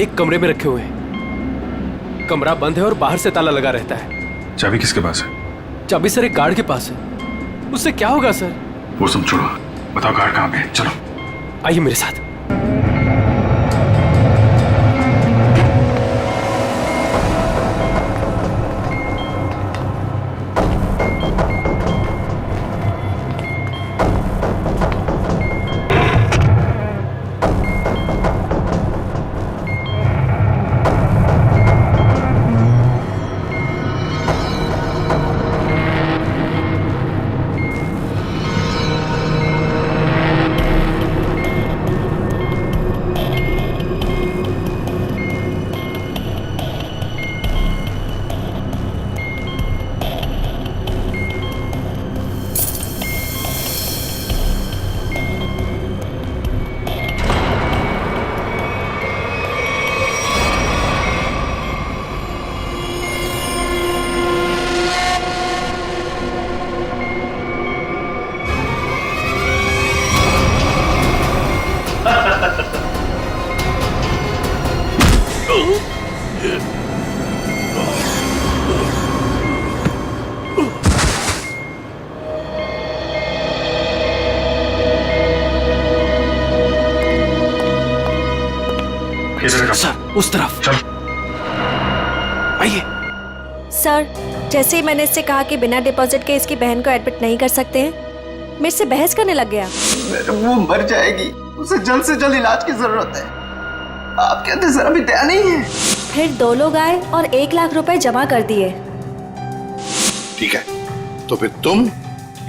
Speaker 13: एक कमरे में रखे हुए हैं। कमरा बंद है और बाहर से ताला लगा रहता है।
Speaker 6: चाबी किसके पास है?
Speaker 13: चाबी सर एक गार्ड के पास है। उससे क्या होगा सर?
Speaker 6: वो सब छोड़ो, बताओ गार्ड कहाँ पे है? चलो
Speaker 13: आइए मेरे साथ। सर उस तरफ।
Speaker 6: चल
Speaker 13: आइए।
Speaker 7: सर, जैसे ही मैंने इससे कहा कि बिना डिपॉजिट के इसकी बहन को एडमिट नहीं कर सकते हैं, मेरे से बहस करने लग गया।
Speaker 4: वो मर जाएगी, उसे जल्द से जल्द इलाज की जरूरत है। आप कहते सर अभी दया नहीं है।
Speaker 7: फिर 2 लोग आए और 1 लाख रुपए जमा कर दिए।
Speaker 11: ठीक है, तो फिर तुम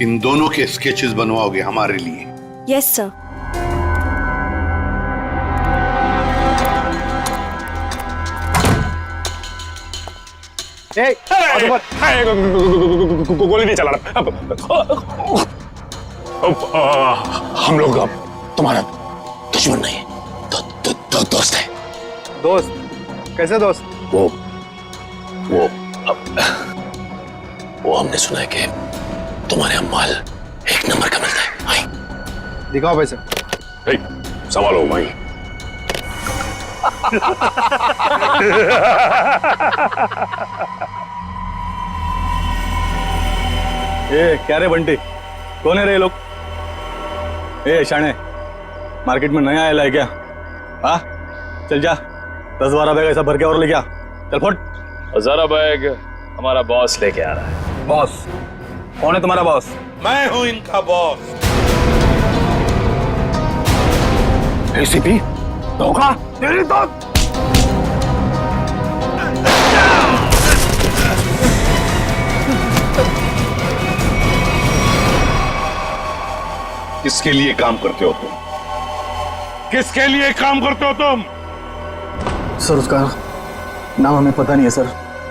Speaker 11: इन दोनों के स्केचेस बनवाओगे हमारे लिए?
Speaker 7: Yes sir.
Speaker 6: गोली नहीं चला रहा। हम लोग अब तुम्हारा दुश्मन नहीं, दोस्त है।
Speaker 12: दोस्त? कैसे दोस्त?
Speaker 13: वो हमने सुना है कि तुम्हारे यहाँ माल 1 नंबर का मिलता है। आई
Speaker 12: दिखाओ पैसे।
Speaker 6: संभालो भाई।
Speaker 12: ए क्या रे बंटी, कौन है रे ये लोग? ए शाणे, मार्केट में नया आया है क्या? हाँ चल जा, 10-12 बैग ऐसा भर के और ले गया। चल फट।
Speaker 13: 1000 बैग हमारा बॉस लेके आ रहा है।
Speaker 12: बॉस? कौन है तुम्हारा बॉस?
Speaker 11: मैं हूं इनका बॉस।
Speaker 12: एसीपी धोखा तेरी तो।
Speaker 11: किसके लिए काम करते हो तुम? किसके लिए काम करते हो तुम?
Speaker 12: सर उसका नाम हमें पता नहीं है सर।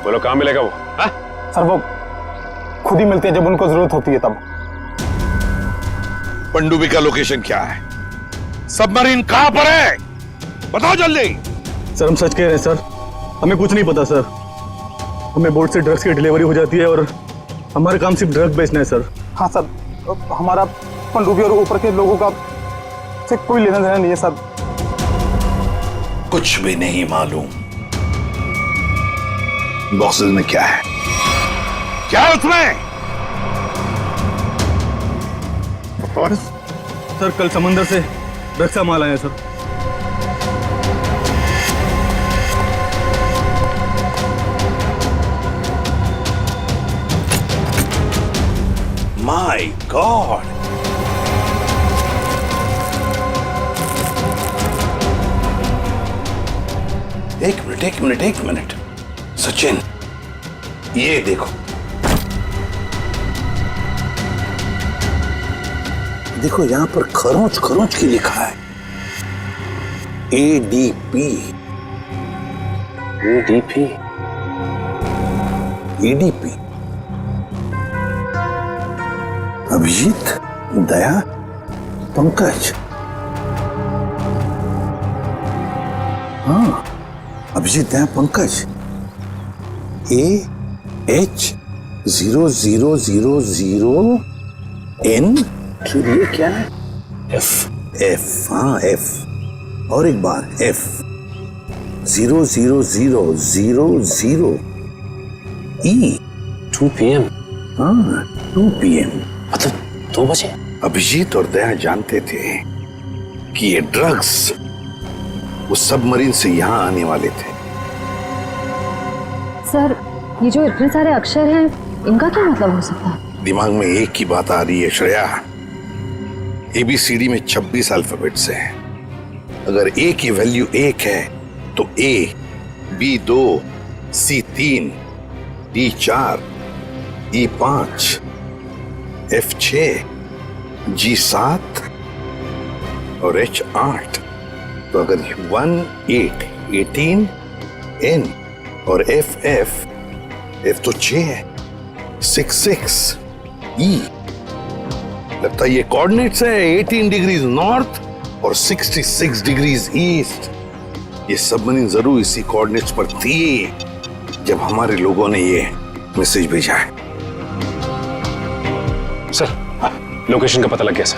Speaker 6: बोलो कहाँ मिलेगा वो?
Speaker 12: सर वो खुद ही मिलते हैं जब उनको जरूरत होती है तब।
Speaker 11: पनडुब्बी का लोकेशन क्या है? सबमरीन कहां पर है? बताओ जल्दी।
Speaker 12: सर हम सच कह रहे हैं सर, हमें कुछ नहीं पता सर। हमें बोट से ड्रग्स की डिलीवरी हो जाती है और हमारा काम सिर्फ ड्रग बेचना है सर। हाँ सर, हमारा पनडुब्बी और ऊपर के लोगों का से कोई लेना देना नहीं है सर।
Speaker 11: कुछ भी नहीं मालूम। बॉक्सेस में क्या है? क्या है उसमें?
Speaker 12: और सर कल समंदर से ड्रग्स का माल आया सर।
Speaker 11: माय गॉड, एक मिनट सचिन, ये देखो, देखो यहां पर खरोंच खरोंच की लिखा है ADP। ADP, EDP। अभिजीत, दया, पंकज। हाँ, अभिजीत, दया, पंकज। AH0000N। फिर ये क्या है? F। हाँ, F। और एक बार F 00000 E।
Speaker 13: 2 PM।
Speaker 11: हाँ, 2 PM,
Speaker 13: मतलब 2 बजे।
Speaker 11: अभिजीत और दया जानते थे कि ये ड्रग्स उस सबमरीन से यहां आने वाले थे।
Speaker 8: सर, ये जो इतने सारे अक्षर हैं, इनका क्या मतलब हो सकता है?
Speaker 11: दिमाग में एक ही बात आ रही है श्रेया। ABCD में 26 अल्फाबेट्स हैं। अगर A की वैल्यू 1 है तो A, B 2, C 3, D 4, E 5, F 6, G 7 और H 8। तो अगर 1 8 18 N और F तो 6 है, 6 6 E। लगता है ये कोऑर्डिनेट्स है 18 डिग्रीज नॉर्थ और 66 डिग्रीज ईस्ट। ये सबमरीन जरूर इसी कोऑर्डिनेट्स पर थी जब हमारे लोगों ने ये मैसेज भेजा है।
Speaker 13: सर, लोकेशन का पता लग गया सर।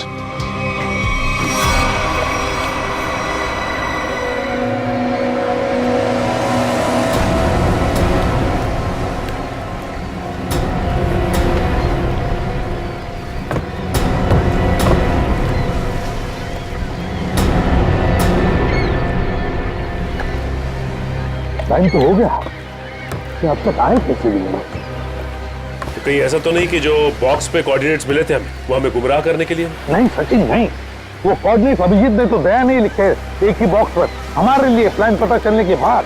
Speaker 12: टाइम तो हो गया कि अब तक आए कैसे भी नहीं?
Speaker 13: तो कहीं ऐसा तो नहीं कि जो बॉक्स पे कोऑर्डिनेट्स मिले थे वो हमें गुमराह करने के लिए?
Speaker 12: नहीं सचिन, नहीं। वो कोऑर्डिनेट्स अभिजीत ने तो दया नहीं लिखे एक ही बॉक्स पर, हमारे लिए प्लान पता चलने के बाद।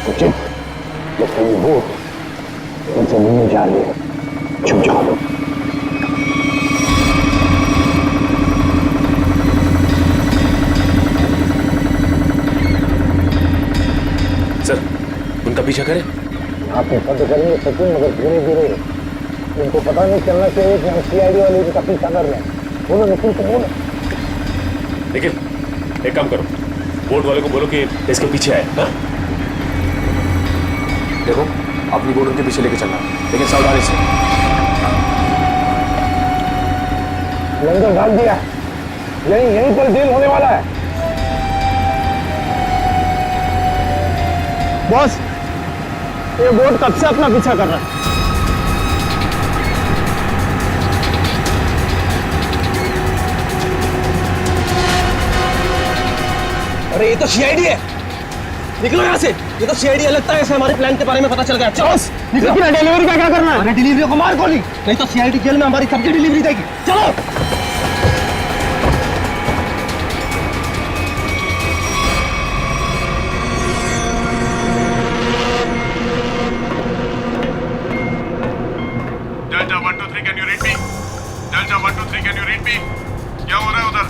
Speaker 12: सचिन, जब कहीं वो उनसे मिलने जा रही है, छुप जाओ।
Speaker 13: उनका पीछा करें?
Speaker 12: आप पता करेंगे सचिन, मगर धीरे धीरे। इनको पता नहीं चलना चाहिए कि हम CID वाले इनका पीछा कर रहे हैं। बोलो निखिल को बोलो।
Speaker 13: निखिल, एक काम करो, बोट वाले को बोलो कि इसके पीछे आए। हाँ? देखो, अपनी बोट उनके पीछे लेके चलना, लेकिन सावधानी से।
Speaker 12: लंगर डाल दिया, यहीं पर डील होने वाला है। बॉस, ये बोट कब से अपना पीछा कर रहा है?
Speaker 9: अरे ये तो CID है, निकलो यहाँ से। ये तो CID है, लगता है ऐसे हमारे प्लान के बारे में पता चल गया। चलो
Speaker 12: निकलो। डिलीवरी का क्या करना है?
Speaker 9: अरे डिलीवरी को मार गोली, नहीं तो CID जेल में हमारी सब्जी डिलीवरी देगी। चलो।
Speaker 3: Delta 1 2 3 can you read me? Delta 1 2 3 can you read me? क्या हो रहा है उधर?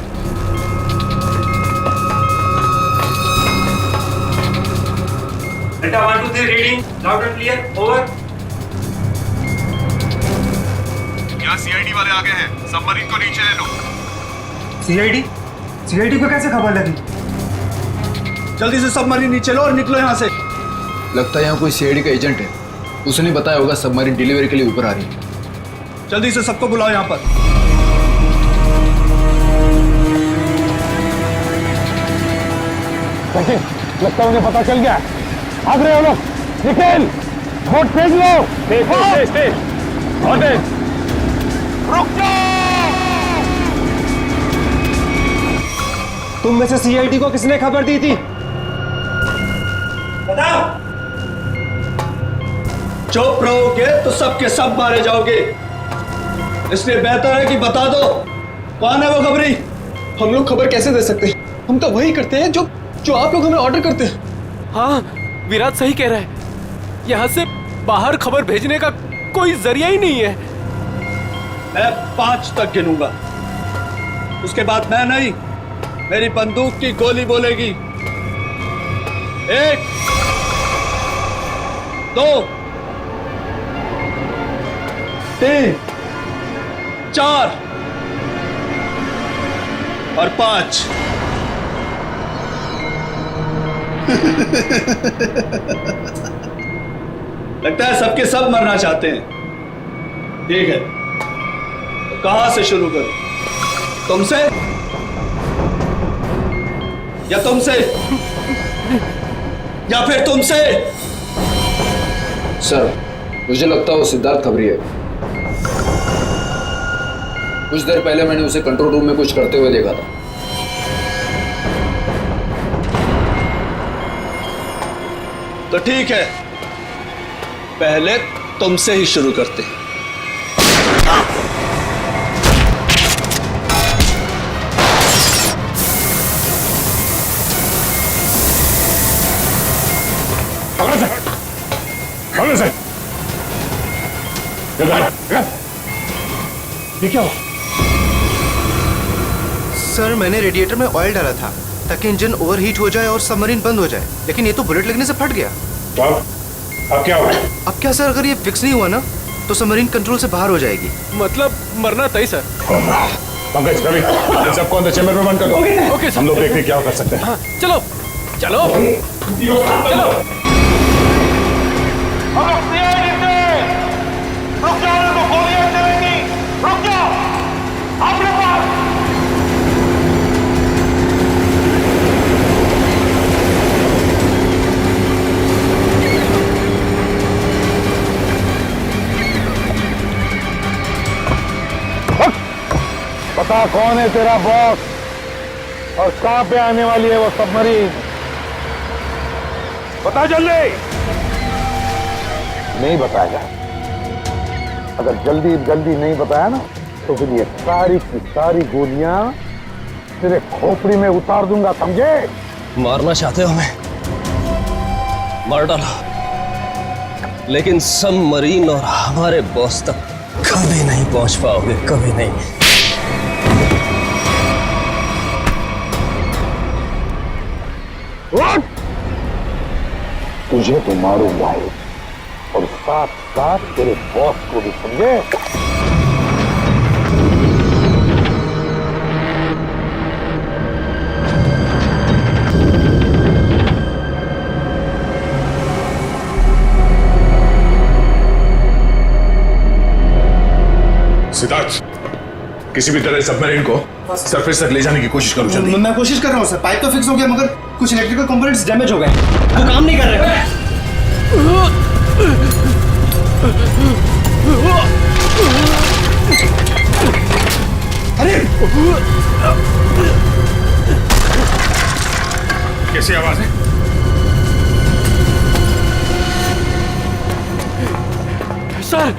Speaker 20: Delta 1 2 3 reading loud and clear, over.
Speaker 3: यहाँ CID वाले आ गए हैं, सबमरीन को नीचे ले लो।
Speaker 20: CID को कैसे खबर लगी?
Speaker 1: जल्दी से सबमरीन नीचे लो और निकलो यहाँ से।
Speaker 2: लगता है यहाँ कोई CID का एजेंट है, उसने बताया होगा सबमरीन डिलीवरी के लिए ऊपर आ रही है।
Speaker 1: जल्दी से सबको बुलाओ यहाँ पर।
Speaker 12: सचिन, लगता है उन्हें पता चल गया। भाग रहे हो लोग। निखिल, बोट फेंक लो। रुक जाओ।
Speaker 20: तुम में से CID को किसने खबर दी थी? बताओ।
Speaker 1: चुप रहोगे तो सबके सब मारे जाओगे, इसलिए बेहतर है कि बता दो कौन है वो खबरी।
Speaker 2: हम लोग खबर कैसे दे सकते हैं? हम तो वही करते हैं जो जो आप लोग हमें ऑर्डर करते हैं।
Speaker 13: हाँ, विराट सही कह रहा है। यहाँ से बाहर खबर भेजने का कोई जरिया ही नहीं है।
Speaker 1: मैं 5 तक गिनूंगा, उसके बाद मैं नहीं, मेरी बंदूक की गोली बोलेगी। 1, 2, 3, 4 और 5। लगता है सबके सब मरना चाहते हैं। ठीक है, तो कहां से शुरू करूं? तुमसे या तुमसे या फिर तुमसे?
Speaker 2: सर, मुझे लगता है वो सिद्धार्थ खबरी है। कुछ देर पहले मैंने उसे कंट्रोल रूम में कुछ करते हुए देखा था।
Speaker 1: तो ठीक है, पहले तुमसे ही शुरू करते हैं।
Speaker 6: ये क्या हुआ?
Speaker 4: सर, मैंने रेडिएटर में ऑयल डाला था ताकि इंजन ओवरहीट हो जाए और सबमरीन बंद हो जाए, लेकिन ये तो बुलेट लगने से फट गया।
Speaker 6: तो अब क्या हुआ?
Speaker 4: अब क्या सर, अगर ये फिक्स नहीं हुआ ना तो सबमरीन कंट्रोल से बाहर हो जाएगी।
Speaker 13: मतलब मरना तय सर।
Speaker 6: पंकज, रवि, इन सबको अंदर चैम्बर में बंद कर दो।
Speaker 13: Okay sir.
Speaker 6: हम लोग देखते हैं क्या कर सकते हैं।
Speaker 13: हाँ, चलो चलो चलो।
Speaker 6: पता कौन है तेरा बॉस और कहां पे आने वाली है वो सबमरीन? बता जल्दी। नहीं बताएगा। अगर जल्दी जल्दी नहीं बताया ना तो फिर ये सारी की सारी गोलियां तेरे खोपड़ी में उतार दूंगा, समझे?
Speaker 9: मारना चाहते हो हमें? मार डालो, लेकिन सबमरीन और हमारे बॉस तक कभी नहीं पहुंच पाओगे, कभी नहीं।
Speaker 6: तुझे तो मारूंगा ही और साथ साथ तेरे बॉस को भी, समझे?
Speaker 13: सिद्धार्थ, किसी भी तरह सबमरीन को सरफेस तक ले जाने की कोशिश करो जल्दी।
Speaker 4: मैं कोशिश कर रहा हूँ सर, पाइप तो फिक्स हो गया मगर कुछ इलेक्ट्रिकल कंपोनेंट्स डैमेज हो गए, वो काम नहीं कर रहे।
Speaker 6: अरे कैसी आवाज है?
Speaker 13: सर,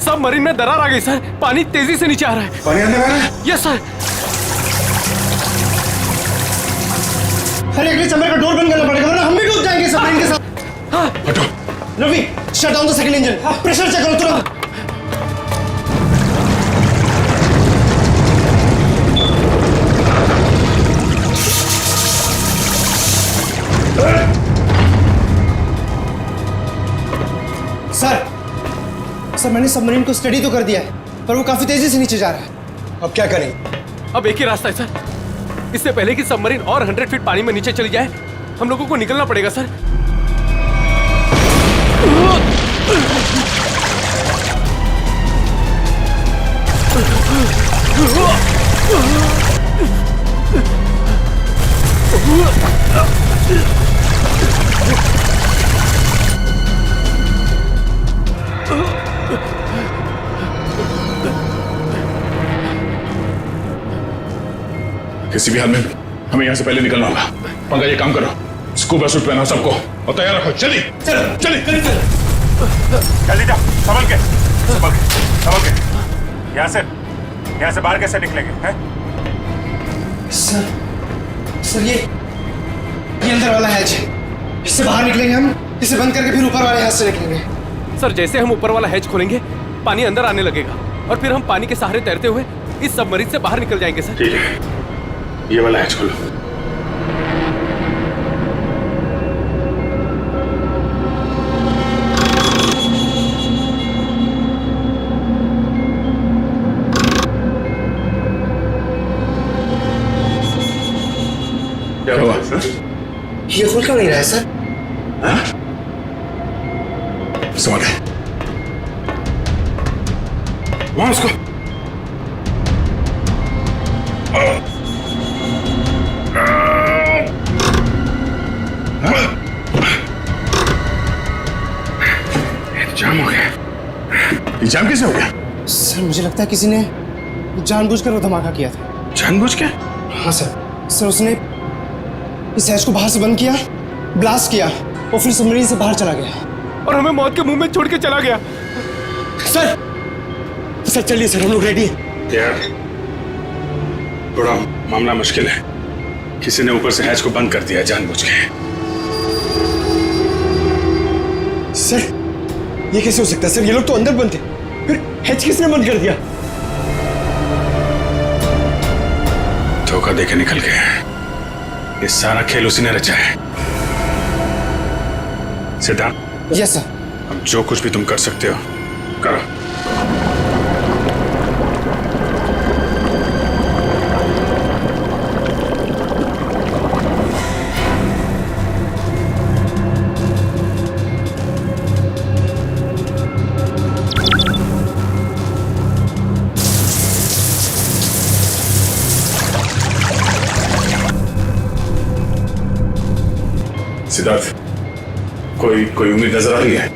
Speaker 13: सबमरीन में दरार आ गई सर। पानी तेजी से नीचे आ रहा है।
Speaker 6: पानी अंदर आ रहा है?
Speaker 13: Yes sir.
Speaker 4: अरे अगले चैम्बर का डोर बंद करना पड़ेगा वरना हम भी डूब जाएंगे सबमरीन के साथ।
Speaker 13: हाँ,
Speaker 6: हटो।
Speaker 4: Ravi, shut down the second engine. Pressure check करो तुरंत। सर, मैंने सबमरीन को स्टडी तो कर दिया है पर वो काफी तेजी से नीचे जा रहा है। अब क्या करें?
Speaker 13: अब एक ही रास्ता है सर। इससे पहले कि सबमरीन और 100 फीट पानी में नीचे चली जाए, हम लोगों को निकलना पड़ेगा सर।
Speaker 6: किसी भी हाल में हमें यहाँ से पहले निकलना होगा। पंकज, ये काम करो, स्कूबा सूट पहनाओ सबको और तैयार रखो। जल्दी चलो, जल्दी
Speaker 3: जल्दी जाओ, संभल के संभल के संभल के। यहाँ से बाहर कैसे निकलेंगे हैं?
Speaker 4: सर, सर ये अंदर वाला हैच है, इससे बाहर निकलेंगे हम, इसे बंद करके फिर ऊपर वाले हैच से निकलेंगे।
Speaker 13: सर जैसे हम ऊपर वाला हैच खोलेंगे पानी अंदर आने लगेगा और फिर हम पानी के सहारे तैरते हुए इस सबमरीन से बाहर निकल जाएंगे सर।
Speaker 6: ठीक है, ये वाला हैच खोलो। क्या हुआ सर?
Speaker 4: ये खोल क्यों नहीं रहा है सर?
Speaker 6: समझ गए, वहां उसको जाम हो गया। जाम कैसे हो गया?
Speaker 4: सर मुझे लगता है किसी ने जानबूझकर वो धमाका किया था।
Speaker 6: जानबूझ के?
Speaker 4: हाँ सर। सर उसने इस हैच को बाहर से बंद किया, ब्लास्ट किया और फिर सबमरीन से बाहर चला गया
Speaker 13: और हमें मौत के मुंह में छोड़ के चला गया।
Speaker 4: सर चलिए सर, हम लोग रेडी हैं।
Speaker 6: यार थोड़ा मामला मुश्किल है, किसी ने ऊपर से हैच को बंद कर दिया जानबूझ के।
Speaker 4: सर ये कैसे हो सकता है सर? ये लोग तो अंदर बंद थे, फिर हैच किसने बंद कर दिया?
Speaker 6: धोखा देके निकल गए, ये सारा खेल उसी ने रचा है। सिद्धार्थ।
Speaker 4: Yes sir.
Speaker 6: अब जो कुछ भी तुम कर सकते हो करो। सिद्धार्थ, कोई उम्मीद नजर आ रही है?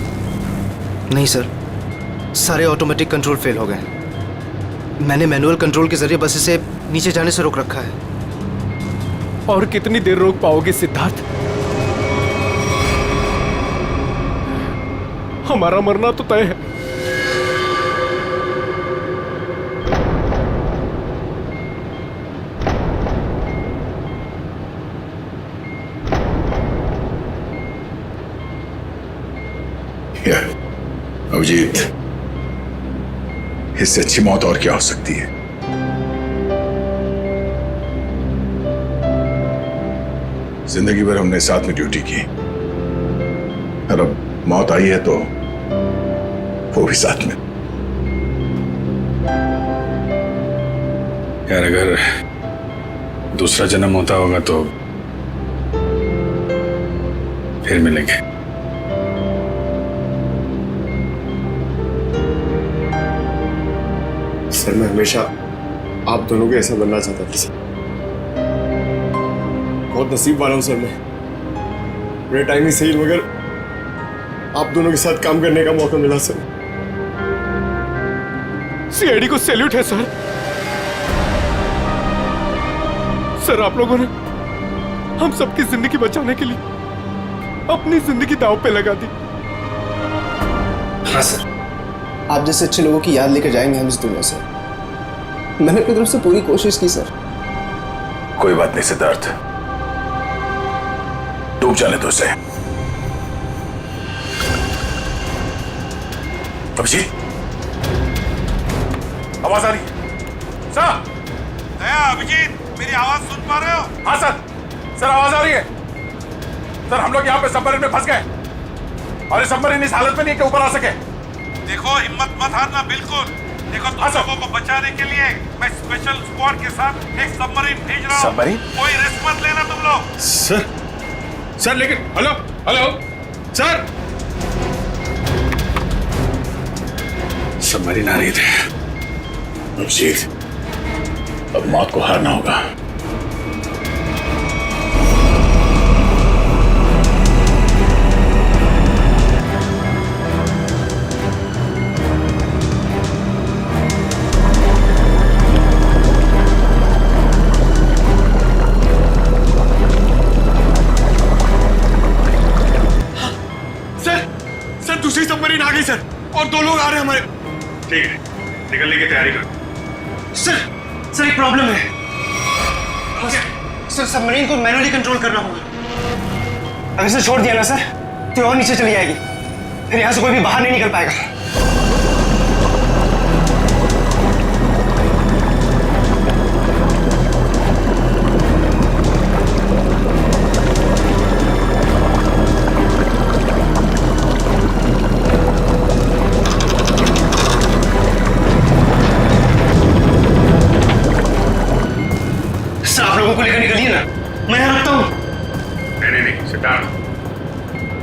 Speaker 4: नहीं सर, सारे ऑटोमेटिक कंट्रोल फेल हो गए। मैंने मैनुअल कंट्रोल के जरिए बस इसे नीचे जाने से रोक रखा है।
Speaker 13: और कितनी देर रोक पाओगे सिद्धार्थ? हमारा मरना तो तय है।
Speaker 6: अभिजीत, इससे अच्छी मौत और क्या हो सकती है? जिंदगी भर हमने साथ में ड्यूटी की और अब मौत आई है तो वो भी साथ में। यार अगर दूसरा जन्म होता होगा तो फिर मिलेंगे।
Speaker 12: सर मैं हमेशा आप दोनों के ऐसा बनना चाहता था सर। बहुत नसीब वाला हूं सर मैं। मेरे टाइम ही सही मगर आप दोनों के साथ काम करने का मौका मिला सर।
Speaker 13: सीआईडी को सैल्यूट है सर। सर आप लोगों ने हम सबकी जिंदगी बचाने के लिए अपनी जिंदगी दांव पे लगा दी।
Speaker 4: हाँ सर, आप जैसे अच्छे लोगों की याद लेकर जाएंगे हम इस दुनिया से। मैंने अपनी तरफ से पूरी कोशिश की सर।
Speaker 6: कोई बात नहीं सिद्धार्थ, डूब जाने दो उसे। अभिजीत, आवाज आ रही है? सर,
Speaker 3: दया, अभिजीत, मेरी आवाज सुन पा रहे हो?
Speaker 6: हाँ सर आवाज आ रही है। सर हम लोग यहाँ पे सबमरीन में फंस गए और ये सबमरीन इस हालत में नहीं कि ऊपर आ सके।
Speaker 3: देखो हिम्मत मत हारना बिल्कुल। देखो तुम लोगों को बचाने के लिए मैं स्पेशल स्क्वाड के साथ एक सबमरीन भेज रहा हूँ।
Speaker 6: सबमरीन?
Speaker 3: कोई रिस्क मत लेना तुम लोग।
Speaker 6: सर लेकिन हेलो सर, सबमरीन आ रही थे। अभिजीत, अब मौत को हारना होगा।
Speaker 12: दूसरी सबमरीन आ गई सर और 2 लोग आ रहे हैं हमारे।
Speaker 6: ठीक है, निकलने की तैयारी करो।
Speaker 12: सर एक प्रॉब्लम है।
Speaker 4: सर सबमरीन को मैनुअली कंट्रोल करना होगा। अगर इसे छोड़ दिया ना सर तो और नीचे चली जाएगी, फिर यहाँ से कोई भी बाहर नहीं निकल पाएगा। सर आप लोगों को लेकर निकलिए ना, मैं यहाँ रखता हूँ।
Speaker 18: नहीं सिद्धार्थ,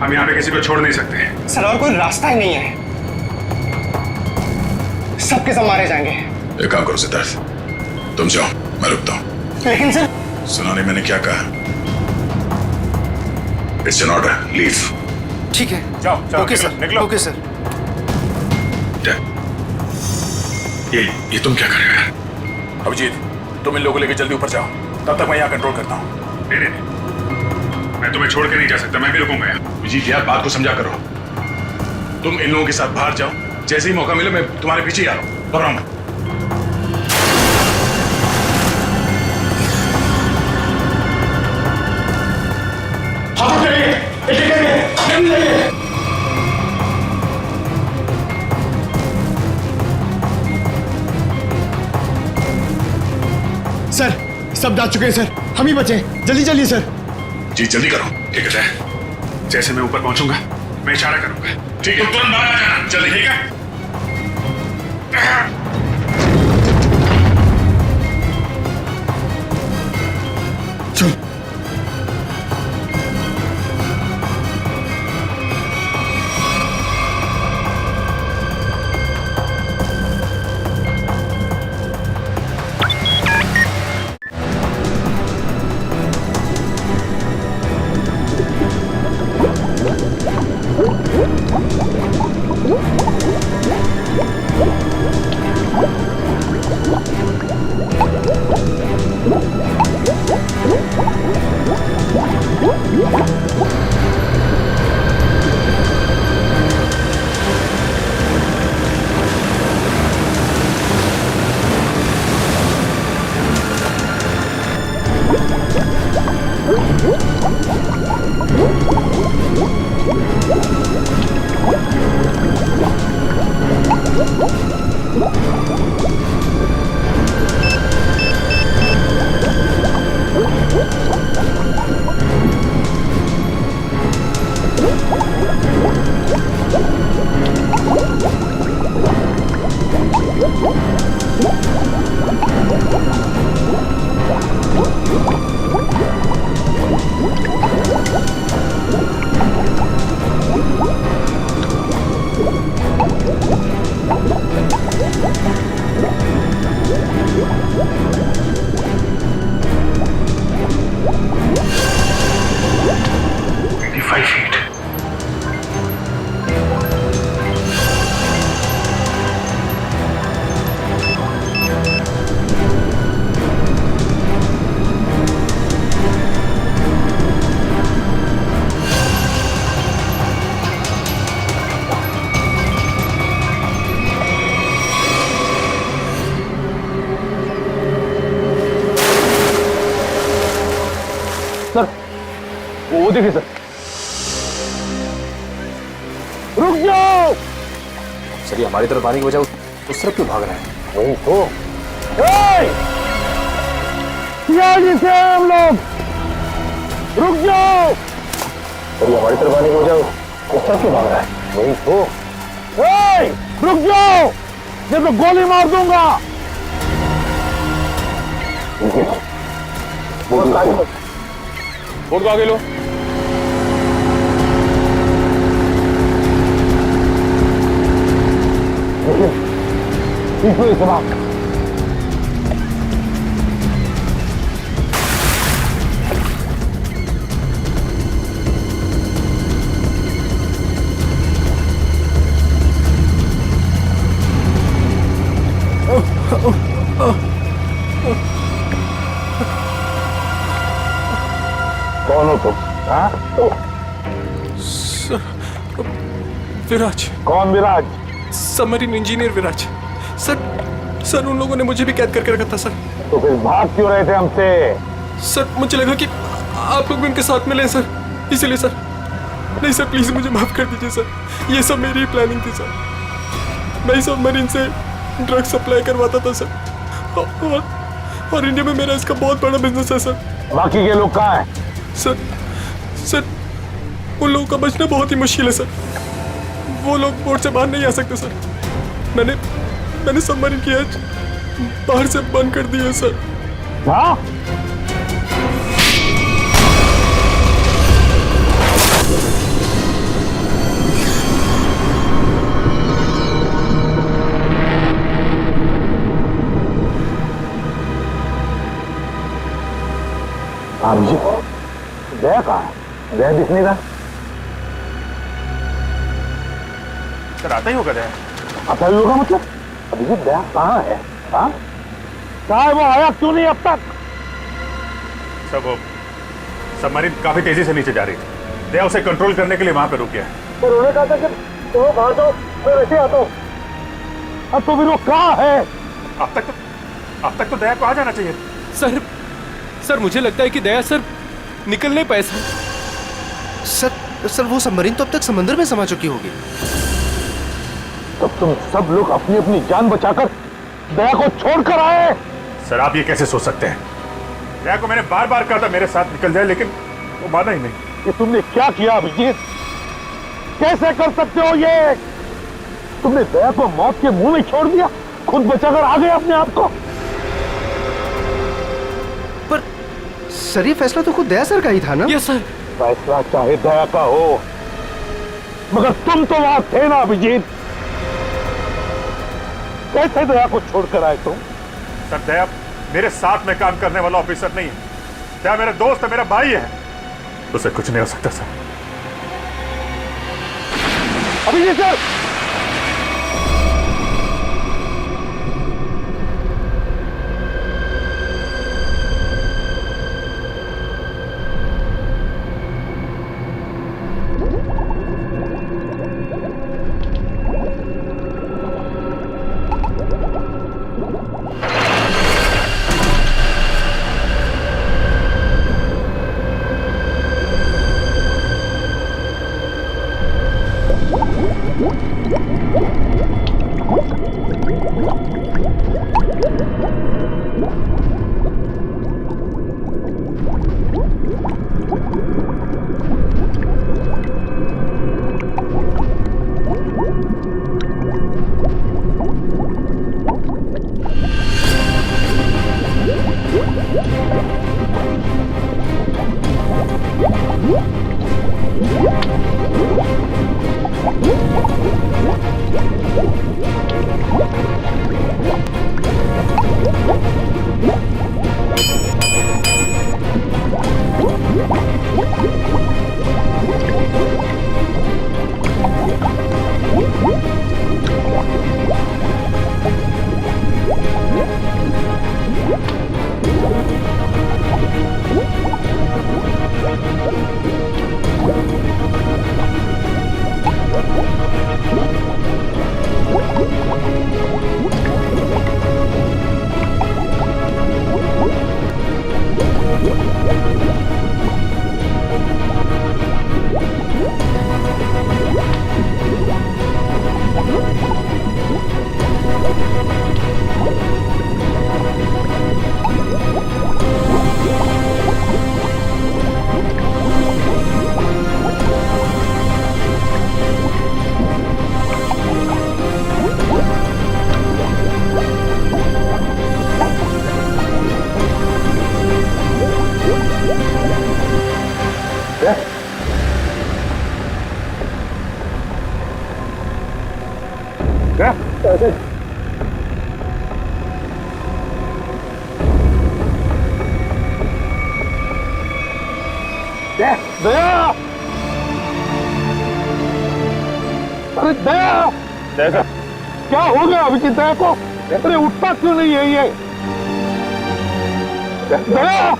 Speaker 18: हम यहाँ पे किसी को छोड़ नहीं सकते।
Speaker 4: सर और कोई रास्ता ही नहीं है, सबके सब मारे जाएंगे।
Speaker 11: एक काम करो सिद्धार्थ, तुम जाओ, मैं रुकता हूँ।
Speaker 4: लेकिन सर
Speaker 11: सुना नहीं मैंने क्या कहा? It's an order, leave.
Speaker 4: ठीक है,
Speaker 18: जाओ जाओ,
Speaker 4: ओके सर,
Speaker 18: निकलो।
Speaker 4: Okay sir.
Speaker 11: ये तुम क्या कर रहे हो यार?
Speaker 18: अभिजीत, तुम इन लोगों को लेकर जल्दी ऊपर जाओ, तब तक मैं यहाँ कंट्रोल करता हूँ। नहीं, मैं तुम्हें छोड़ के नहीं जा सकता, मैं भी रुकूंगा यहाँ। अभिजीत यार, बात को समझा करो। तुम इन लोगों के साथ बाहर जाओ, जैसे ही मौका मिले मैं तुम्हारे पीछे ही आ रहा हूँ। घबराऊंगा।
Speaker 4: सर सब जा चुके हैं सर, हम ही बचे। जल्दी चलिए सर।
Speaker 18: जी जल्दी करो। ठीक है, जैसे मैं ऊपर पहुंचूंगा मैं इशारा करूंगा। ठीक है, तुरंत बाहर आ जाना जल्दी। ठीक है।
Speaker 4: चल।
Speaker 12: वो देखिए सर। रुक जाओ
Speaker 13: सर, ये हमारी तरफ आने की वजह उस तरफ क्यों भाग रहा है?
Speaker 12: वही तो। जी से हम लोग रुक जाओ। सर, ये हमारी तरफ आने की वजह उस तरफ क्यों भाग रहा है? वही तो। रुक जाओ, नहीं तो गोली मार दूंगा।
Speaker 13: बोर्ड को आगे लो।
Speaker 12: देखिए जवाब। कौन हो तुम? हाँ?
Speaker 13: विराज।
Speaker 12: कौन विराज?
Speaker 13: सबमरीन इंजीनियर विराज। सर उन लोगों ने मुझे भी कैद करके रखा था सर।
Speaker 12: तो फिर भाग क्यों रहे थे हमसे?
Speaker 21: सर मुझे लगा कि आप लोग भी उनके साथ में लें सर, इसीलिए सर। नहीं सर प्लीज मुझे माफ कर दीजिए सर, ये सब मेरी प्लानिंग थी सर। मैं सबमरीन से ड्रग सप्लाई करवाता था सर, और इंडिया में मेरा इसका बहुत बड़ा बिजनेस है सर।
Speaker 12: बाकी के लोग कहाँ हैं?
Speaker 21: सर उन लोगों का बचना बहुत ही मुश्किल है सर। वो लोग बोट से बाहर नहीं आ सकते सर। मैंने सबमरीन की एज बाहर से बंद कर दी है सर।
Speaker 12: हाँ? अभिजीत, दया कहाँ है? दया दिख नहीं रहा।
Speaker 18: सर आता ही होगा दया।
Speaker 12: आता ही होगा मतलब? अभिजीत दया कहाँ है? हाँ? कहाँ है वो? आया क्यों नहीं अब तक?
Speaker 18: सर वो सबमरीन काफी तेजी से नीचे जा रही है। दया उसे कंट्रोल करने के लिए वहां पे रुक गया है।
Speaker 12: पर उन्होंने कहा था कि तुम बाहर जाओ, मैं वैसे आता हूँ। अब तो फिर वो कहाँ है?
Speaker 18: अब तक तो दया को आ जाना चाहिए।
Speaker 21: सर मुझे लगता है कि दया सर निकल नहीं पाए
Speaker 4: सर वो सबमरीन तो अब तक समंदर में समा चुकी होगी।
Speaker 12: तब तुम सब लोग अपनी अपनी जान बचाकर दया को छोड़कर आए।
Speaker 18: सर आप ये कैसे सोच सकते हैं? दया को मैंने बार बार कहा था मेरे साथ निकल जाए, लेकिन वो माना ही नहीं।
Speaker 12: ये तुमने क्या किया अभिजीत? कैसे कर सकते हो ये? तुमने दया को मौत के मुंह में छोड़ दिया, खुद बचाकर आ गए अपने आप को।
Speaker 4: पर सर ये फैसला तो खुद दया सर का ही था ना?
Speaker 21: Yes sir.
Speaker 12: फैसला चाहे दया का हो, मगर तुम तो वहां थे ना अभिजीत। कैसे दया को छोड़कर आए तुम?
Speaker 18: सर दया मेरे साथ में काम करने वाला ऑफिसर नहीं है। दया मेरा दोस्त है, मेरा भाई है, उसे कुछ नहीं हो सकता सर।
Speaker 12: अभिजीत सर! दया! अरे दया! दया क्या हो गया अभिजीत दया को? अरे उठता क्यों नहीं है ये? दया!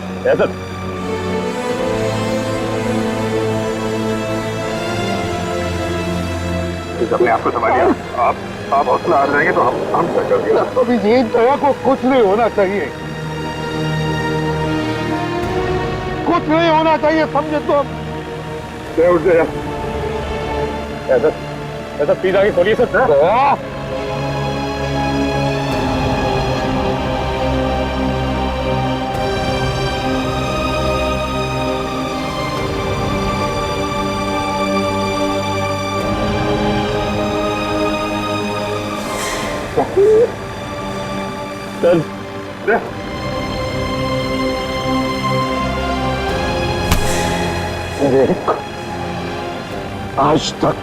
Speaker 18: अपने आप को संभालिए। आप हौसला आ जाएंगे तो हम
Speaker 12: अभिजीत दया को कुछ नहीं होना चाहिए।
Speaker 5: कुछ नहीं होना चाहिए, समझे तुम? उठ गया। ऐसा प्लीज आगे खोलिए सर। चल देख, आज तक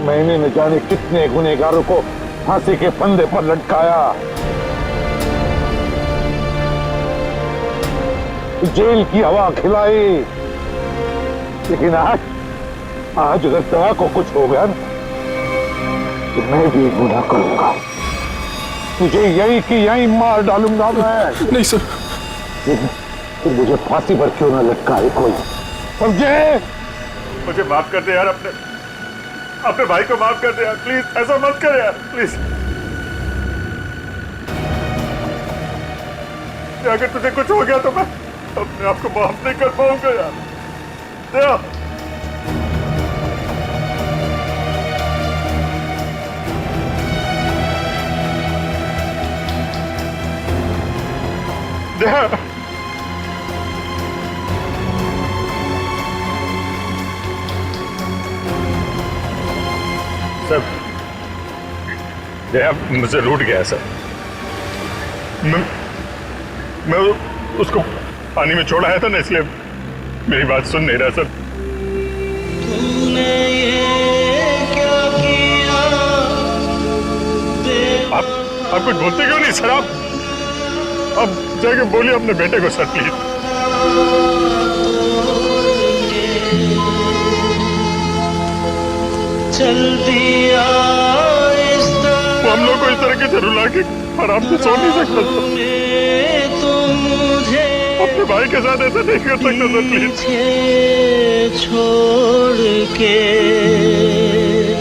Speaker 5: मैंने न जाने कितने गुनहगारों को फांसी के फंदे पर लटकाया, जेल की हवा खिलाई, लेकिन आज अगर दया को कुछ हो गया ना तो मैं भी गुनाह करूंगा, तुझे यही कि यही मार डालूंगा मैं।
Speaker 21: नहीं सर।
Speaker 5: तो मुझे फांसी पर क्यों ना लटकाए कोई, समझे?
Speaker 22: मुझे माफ कर दे यार, अपने भाई को माफ कर दे यार, प्लीज ऐसा मत कर यार, प्लीज। अगर तुझे कुछ हो गया तो मैं अपने आप को माफ नहीं कर पाऊंगा यार। दया। दया। सर, दया मुझे लूट गया सर। मैं उसको पानी में छोड़ आया था ना, इसलिए मेरी बात सुन नहीं रहा सर। आप कुछ बोलते क्यों नहीं सर? आप जाके बोलिए अपने बेटे को सर प्लीज।
Speaker 23: चल दिया
Speaker 22: वो हम लोग को इस तरीके से रुला के आराम से सो नहीं सकता
Speaker 23: तो मुझे
Speaker 22: अपने भाई के साथ ऐसा नहीं कर सकता सर प्लीज।
Speaker 23: छोड़ के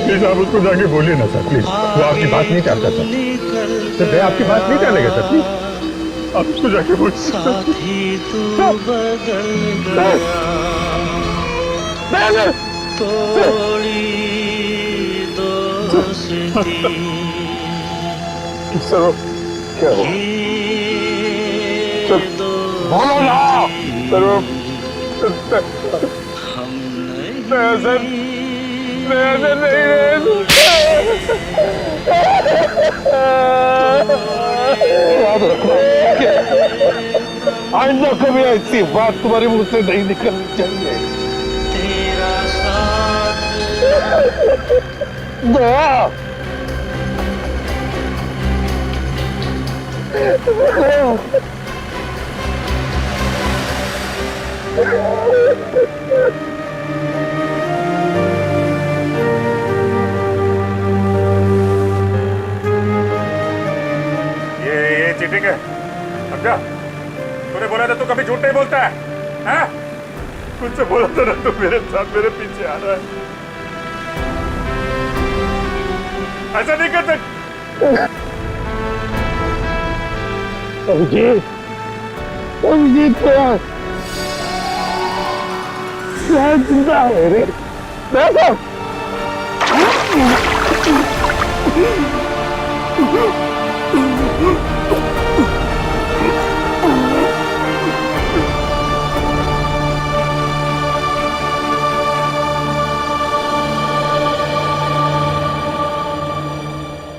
Speaker 22: प्लीज आप उसको जाके बोलिए ना सर प्लीज। वो आपकी बात नहीं टालता सर, आपकी बात नहीं टालेगा सर प्लीज। आप उसको जाके बोलिए।
Speaker 23: साथी तू बदल गया, तोड़ी दोस्ती।
Speaker 5: सर क्या हो? बोलो ना सर। याद रखना, आइंदा कभी ऐसी बात तुम्हारे मुंह से नहीं निकलनी चाहिए।
Speaker 23: तेरा साथ
Speaker 5: दया।
Speaker 22: ये चीटिंग है, समझा? तूने बोला था तू कभी झूठ नहीं बोलता है, हैं? कुछ से बोला था ना तू मेरे साथ मेरे पीछे आ रहा है। ऐसा नहीं कर सकते।
Speaker 5: अभिजीत, अभिजीत जिंदा है रे। देखो